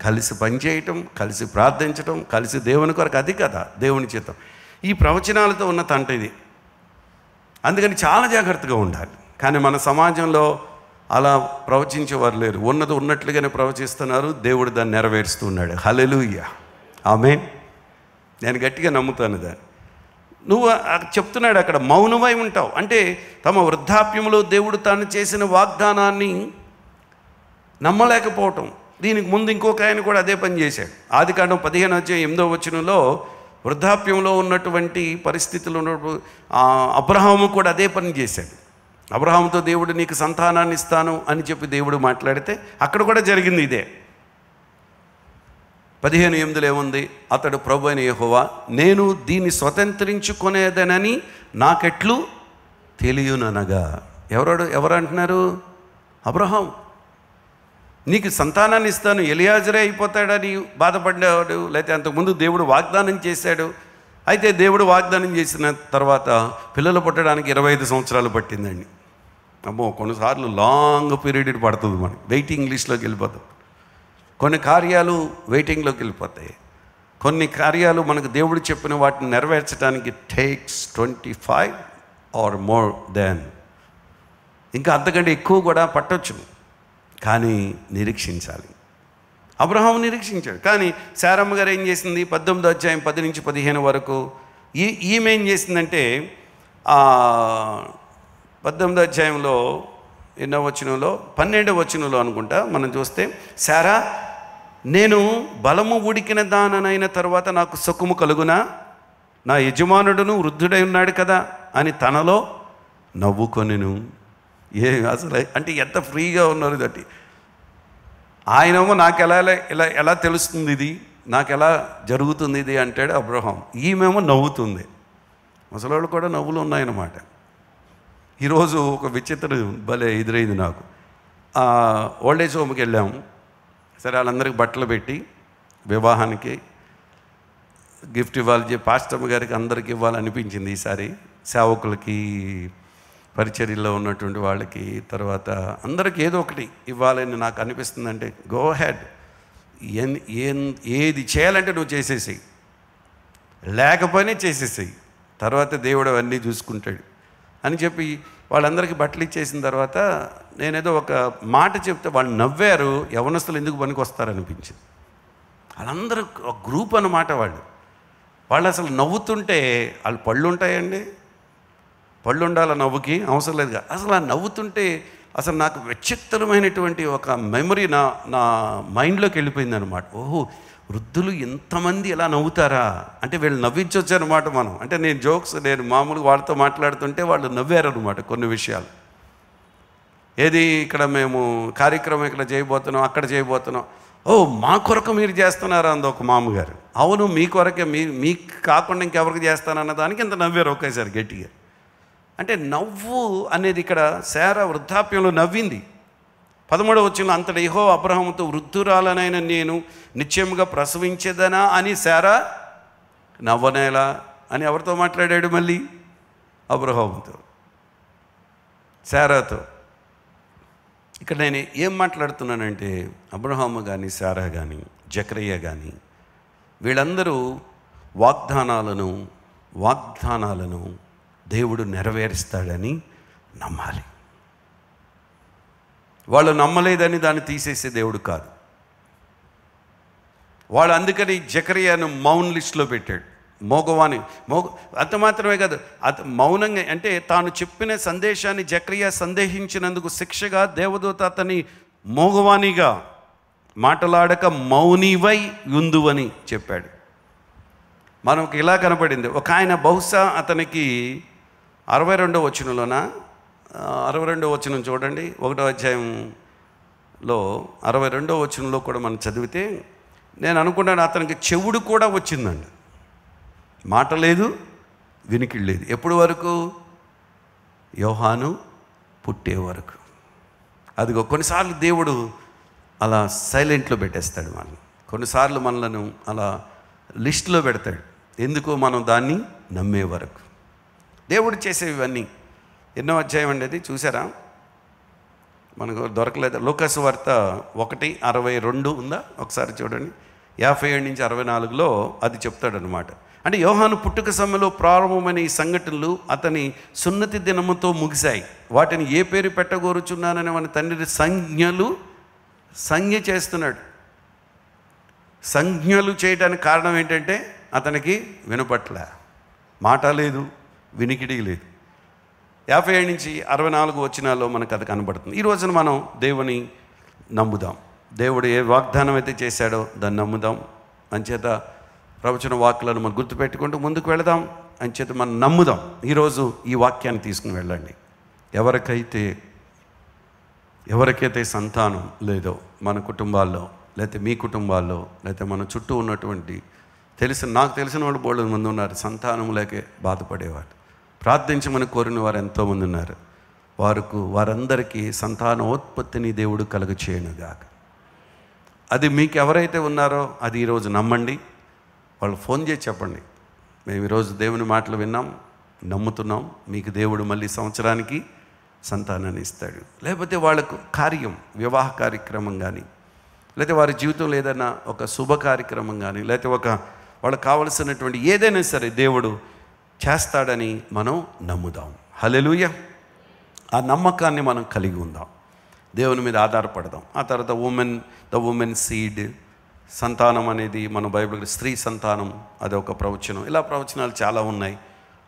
Speaker 6: కలిసి పనిచేయటం, కలిసి ప్రార్థించటం, కలిసి దేవుని కొరకు. అది కదా దేవుని చిత్తం. ఈ ప్రవచనాలతో ఉన్న తంట ఇది. అందుకని చాలా జాగ్రత్తగా ఉండాలి. కానీ మన సమాజంలో అలా ప్రవచించేవారు లేరు. ఉన్నది ఉన్నట్లుగానే ప్రవచిస్తున్నారు, దేవుడు దాన్ని నెరవేరుస్తున్నాడు. హల్లెలూయా, ఆమేన్. నేను గట్టిగా నమ్ముతాను దాన్ని. నువ్వు చెప్తున్నాడు అక్కడ, మౌనమై ఉంటావు అంటే తమ వృద్ధాప్యంలో దేవుడు తాను చేసిన వాగ్దానాన్ని నమ్మలేకపోవటం. దీనికి ముందు ఇంకొక ఆయన కూడా అదే పని చేశాడు. ఆదికాండం 15:8 వృద్ధాప్యంలో ఉన్నటువంటి పరిస్థితులు ఉన్నప్పుడు అబ్రహాము కూడా అదే పని చేశాడు. అబ్రహాముతో దేవుడు నీకు సంతానాన్ని ఇస్తాను అని చెప్పి దేవుడు మాట్లాడితే అక్కడ కూడా జరిగింది ఇదే. 15:8 ఏముంది? అతడు ప్రభు అయిన యెహోవా, నేను దీన్ని స్వతంత్రించుకునేదనని నాకెట్లు తెలియననగా. ఎవరు అంటున్నారు? అబ్రహాం. నీకు సంతానాన్ని ఇస్తాను, ఎలియాజరే అయిపోతాడని బాధపడ్డాడు. లేకపోతే అంతకుముందు దేవుడు వాగ్దానం చేశాడు. అయితే దేవుడు వాగ్దానం చేసిన తర్వాత పిల్లలు పుట్టడానికి 25 సంవత్సరాలు పట్టిందండి. అమ్మో, కొన్నిసార్లు లాంగ్ పీరియడ్ పడుతుంది. మనకి వెయిటింగ్ లిస్ట్లోకి వెళ్ళిపోతాం. కొన్ని కార్యాలు వెయిటింగ్లోకి వెళ్ళిపోతాయి. కొన్ని కార్యాలు మనకు దేవుడు చెప్పిన వాటిని నెరవేర్చడానికి టేక్స్ 25 ఆర్ మోర్ దెన్, ఇంకా అంతకంటే ఎక్కువ కూడా పట్టొచ్చు. కానీ నిరీక్షించాలి. అబ్రహాం నిరీక్షించాడు. కానీ శారమ్మ గారు ఏం చేసింది? 18:10-15 వరకు ఈమె ఏం చేసిందంటే 18 ఎన్నో వచనంలో 12వ వచనంలో అనుకుంటా మనం చూస్తే, శారా, నేను బలము ఉడికిన దాననైన తర్వాత నాకు సుఖము కలుగునా? నా యజమానుడును వృద్ధుడై ఉన్నాడు కదా అని తనలో నవ్వుకొనెను. అసలు అంటే ఎంత ఫ్రీగా ఉన్నారు దట్టి. ఆయనేమో నాకు ఎలా తెలుస్తుంది ఇది, నాకు ఎలా జరుగుతుంది ఇది అంటాడు అబ్రహాం. ఈమెమో నవ్వుతుంది. ముసలోళ్ళు కూడా నవ్వులు ఉన్నాయన్నమాట. ఈరోజు ఒక విచిత్రం భలే ఎదురైంది నాకు. ఓల్డేజ్ హోమ్కి వెళ్ళాము. సరే, వాళ్ళందరికీ బట్టలు పెట్టి వివాహానికి గిఫ్ట్ ఇవ్వాలి. పాస్టమ్ గారికి అందరికి ఇవ్వాలనిపించింది ఈసారి. సేవకులకి, పరిచర్యలో ఉన్నటువంటి వాళ్ళకి, తర్వాత అందరికీ ఏదో ఒకటి ఇవ్వాలని నాకు అనిపిస్తుందంటే గో హెడ్. ఏది చేయాలంటే నువ్వు చేసేసేయి, లేకపోయినా చేసేసేయి, తర్వాత దేవుడు అవన్నీ చూసుకుంటాడు అని చెప్పి వాళ్ళందరికీ బట్టలు ఇచ్చేసిన తర్వాత నేనేదో ఒక మాట చెప్తే వాళ్ళు నవ్వారు. యవనస్తులు ఎందుకు పనికి వస్తారనిపించింది. వాళ్ళందరూ ఒక గ్రూప్ అన్నమాట. వాళ్ళు అసలు నవ్వుతుంటే వాళ్ళు పళ్ళు ఉంటాయండి, పళ్ళు ఉండాలి నవ్వుకి, అవసరం లేదుగా. అసలు ఆ నవ్వుతుంటే అసలు నాకు విచిత్రమైనటువంటి ఒక మెమరీ నా మైండ్లోకి వెళ్ళిపోయింది అనమాట. ఓహో, వృద్ధులు ఎంతమంది ఇలా నవ్వుతారా అంటే వీళ్ళు నవ్వించవచ్చు అనమాట మనం. అంటే నేను మామూలుగా వాళ్ళతో మాట్లాడుతుంటే వాళ్ళు నవ్వారనమాట కొన్ని విషయాలు. ఏది ఇక్కడ మేము కార్యక్రమం ఇక్కడ చేయబోతున్నాం, అక్కడ చేయబోతున్నాం, ఓ మా కొరకు మీరు చేస్తున్నారా అంది ఒక మామగారు. అవును, మీ కొరకే, మీకు కాకుండా ఇంకెవరికి చేస్తానన్న దానికి ఇంత నవ్వారు ఒకేసారి గట్టిగా. అంటే నవ్వు అనేది ఇక్కడ శారా వృద్ధాప్యంలో నవ్వింది. 13వ వచనంలో అంతటి యెహోవా అబ్రహాముతో వృద్ధురాలనైన నేను నిశ్చయముగా ప్రసవించేదనా అని శారా నవ్వనేలా అని ఎవరితో మాట్లాడాడు? మళ్ళీ అబ్రహాముతో, శారాతో. ఇక్కడ నేను ఏం మాట్లాడుతున్నానంటే అబ్రహాము కానీ శారా కానీ జకరియా కానీ వీళ్ళందరూ వాగ్దానాలను దేవుడు నెరవేరుస్తాడని నమ్మాలి. వాళ్ళు నమ్మలేదని దాన్ని తీసేసే దేవుడు కాదు. వాళ్ళు అందుకని జకరియాను మౌన్ లిస్టులో పెట్టాడు. అంత మాత్రమే కాదు, మౌనంగా అంటే తాను చెప్పిన సందేశాన్ని జకరియా సందేహించినందుకు శిక్షగా దేవదూత అతని మోగవానిగా మాటలాడక మౌనివై యుందువని చెప్పాడు. మనకు ఇలా కనపడింది. ఒక ఆయన బహుశా అతనికి 62వ వచనంలోన 62వ వచనం చూడండి, 1వ అధ్యాయంలో 62వ వచనంలో కూడా మనం చదివితే నేను అనుకున్నాను అతనికి చెవుడు కూడా వచ్చిందండి. మాట లేదు, వినికిడి లేదు. ఎప్పుడు వరకు? యోహాను పుట్టే వరకు. అదిగో కొన్నిసార్లు దేవుడు అలా సైలెంట్లో పెట్టేస్తాడు మనల్ని, కొన్నిసార్లు మనలను అలా లిస్టులో పెడతాడు. ఎందుకు? మనం దాన్ని నమ్మే వరకు. దేవుడు చేసేవన్నీ ఎన్నో అధ్యాయం అండి అది, చూసారా? మనకు దొరకలేదు. లూకాసు వార్త 1:62 ఉందా? ఒకసారి చూడండి. 57 నుంచి 64లో అది చెప్తాడనమాట. అంటే యోహాను పుట్టుక సమయంలో ప్రారంభమైన ఈ సంఘటనలు అతని సున్నతి దినముతో ముగిశాయి. వాటిని ఏ పేరు పెట్టగోరుచున్నానని మన తండ్రి సంజ్ఞ చేస్తున్నాడు. సంజ్ఞలు చేయడానికి కారణం ఏంటంటే అతనికి వినపట్ల, మాట లేదు, వినికిడి లేదు. 57 నుంచి 64 వచనాల్లో మనకు అది కనబడుతుంది. ఈ రోజున మనం దేవుని నమ్ముదాం. దేవుడు ఏ వాగ్దానం అయితే చేశాడో దాన్ని నమ్ముదాం. అంచేత ప్రవచన వాక్కులను మనం గుర్తుపెట్టుకుంటూ ముందుకు వెళదాం. అంచేత మనం నమ్ముదాం. ఈరోజు ఈ వాక్యాన్ని తీసుకుని వెళ్ళండి. ఎవరికైతే సంతానం లేదో మన కుటుంబాల్లో, లేకపోతే మీ కుటుంబాల్లో, లేకపోతే మన చుట్టూ ఉన్నటువంటి నాకు తెలిసిన వాళ్ళు బోళ్ళ మంది ఉన్నారు సంతానం లేక బాధపడేవారు. ప్రార్థించమని కోరిన వారు ఎంతోమంది ఉన్నారు. వారందరికీ సంతానోత్పత్తిని దేవుడు కలుగ చేయనుగాక. అది మీకు ఎవరైతే ఉన్నారో అది ఈరోజు నమ్మండి. వాళ్ళు ఫోన్ చేసి చెప్పండి, మేము ఈరోజు దేవుని మాటలు విన్నాం, నమ్ముతున్నాం, మీకు దేవుడు మళ్ళీ సంవత్సరానికి సంతానాన్ని ఇస్తాడు. లేకపోతే వాళ్ళకు కార్యం, వివాహ కార్యక్రమం కానీ, లేకపోతే వారి జీవితంలో ఏదైనా ఒక శుభ కార్యక్రమం కానీ, లేకపోతే వాళ్ళకు కావలసినటువంటి ఏదైనా సరే దేవుడు చేస్తాడని మనం నమ్ముదాం. హల్లెలూయా. ఆ నమ్మకాన్ని మనం కలిగి ఉందాం, దేవుని మీద ఆధారపడదాం. ఆ తర్వాత ద ఉమెన్ సీడ్, సంతానం అనేది మన బైబిల్ స్త్రీ సంతానం, అదొక ప్రవచనం. ఇలా ప్రవచనాలు చాలా ఉన్నాయి.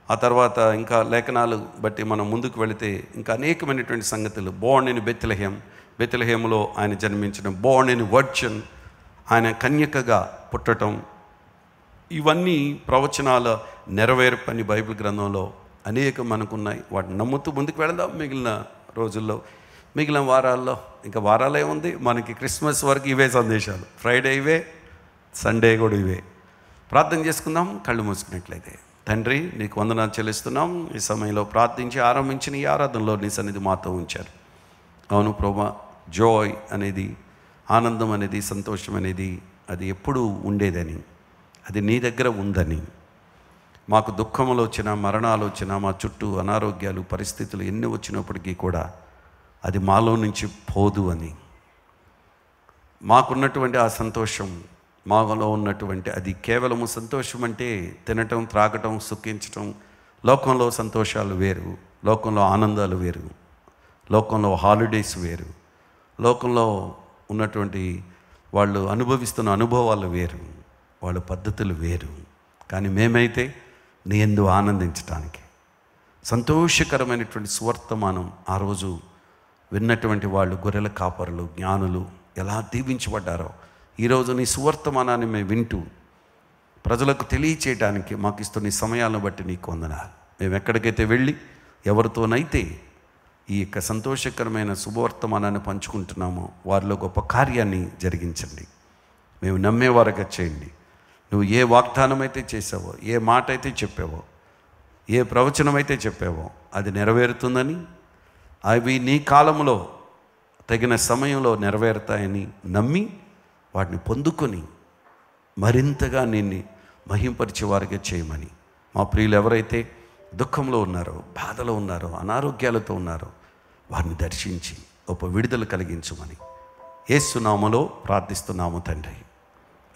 Speaker 6: ఆ తర్వాత ఇంకా లేఖనాలు బట్టి మనం ముందుకు వెళితే ఇంకా అనేకమైనటువంటి సంగతులు. బోర్న్ ఇన్ బెత్లెహేములో ఆయన జన్మించడం, బోర్న్ ఇన్ వర్జిన్, ఆయన కన్యకగా పుట్టడం, ఇవన్నీ ప్రవచనాల నెరవేర్పని బైబిల్ గ్రంథంలో అనేకం మనకున్నాయి. వాటిని నమ్ముతూ ముందుకు వెళదాం. మిగిలిన రోజుల్లో, మిగిలిన వారాల్లో, ఇంకా వారాలే ఉంది మనకి, క్రిస్మస్ వరకు ఇవే సందేశాలు. ఫ్రైడే ఇవే, సండే కూడా ఇవే. ప్రార్థన చేసుకుందాం కళ్ళు మూసుకున్నట్లయితే. తండ్రి, నీకు వందనాలు చెల్లిస్తున్నాం. ఈ సమయంలో ప్రార్థించి ఆరంభించిన ఈ ఆరాధనలో నీ సన్నిధి మాతో ఉంచారు. అవును ప్రభువా, జాయ్ అనేది, ఆనందం అనేది, సంతోషం అనేది అది ఎప్పుడూ ఉండేదని, అది నీ దగ్గర ఉందని, మాకు దుఃఖములు వచ్చినా, మరణాలు వచ్చినా, మా చుట్టూ అనారోగ్యాలు, పరిస్థితులు ఎన్ని వచ్చినప్పటికీ కూడా అది మాలో నుంచి పోదు అని, మాకున్నటువంటి ఆ సంతోషం, మాలో ఉన్నటువంటి అది కేవలము సంతోషం అంటే తినటం, త్రాగటం, సుఖించటం. లోకంలో సంతోషాలు వేరు, లోకంలో ఆనందాలు వేరు, లోకంలో హాలిడేస్ వేరు, లోకంలో ఉన్నటువంటి వాళ్ళు అనుభవిస్తున్న అనుభవాలు వేరు, వాళ్ళ పద్ధతులు వేరు. కానీ మేమైతే నీ యందు ఆనందించటానికి సంతోషకరమైనటువంటి సువర్తమానం ఆ రోజు విన్నటువంటి వాళ్ళు, గొర్రెల కాపరులు, జ్ఞానులు ఎలా దీవించబడ్డారో ఈరోజు నీ సువర్తమానాన్ని మేము వింటూ ప్రజలకు తెలియచేయడానికి మాకు ఇస్తున్న ఈ సమయాలను బట్టి నీకు వందనాలు. మేము ఎక్కడికైతే వెళ్ళి ఎవరితోనైతే ఈ యొక్క సంతోషకరమైన శుభవర్తమానాన్ని పంచుకుంటున్నామో వారిలో గొప్ప కార్యాన్ని జరిగించండి. మేము నమ్మేవారుగా చేయండి. నువ్వు ఏ వాగ్దానం అయితే చేసావో, ఏ మాట అయితే చెప్పావో, ఏ ప్రవచనం అయితే చెప్పావో అది నెరవేరుతుందని, అవి నీ కాలంలో తగిన సమయంలో నెరవేరుతాయని నమ్మి వాటిని పొందుకొని మరింతగా నిన్ను మహింపరిచే వారిగా చేయమని, మా ప్రియులు ఎవరైతే దుఃఖంలో ఉన్నారో, బాధలో ఉన్నారో, అనారోగ్యాలతో ఉన్నారో వారిని దర్శించి గొప్ప విడుదల కలిగించమని యేసు నామములో ప్రార్థిస్తున్నాము తండ్రి.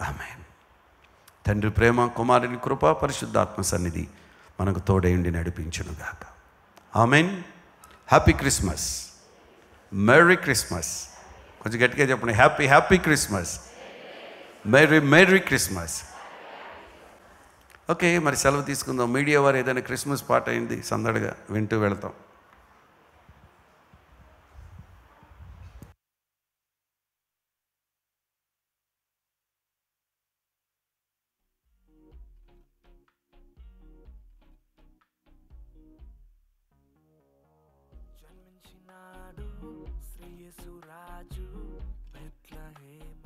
Speaker 6: ఆమేన్. తండ్రి ప్రేమ, కుమారుని కృప, పరిశుద్ధాత్మ సన్నిధి మనకు తోడైండి నడిపించునుగాక. ఆమేన్. Happy Christmas, merry Christmas. కొంచెం గట్టిగా చెప్పండి. Happy happy Christmas, merry merry Christmas. Okay, మరి సెలవు తీసుకుందాం. మీడియా వారు ఏదైనా క్రిస్మస్ పాట అయింది సందడిగా వింటూ వెళతాం.
Speaker 1: జన్మించినాడు శ్రీ యేసు రాజు బెత్లెహేమ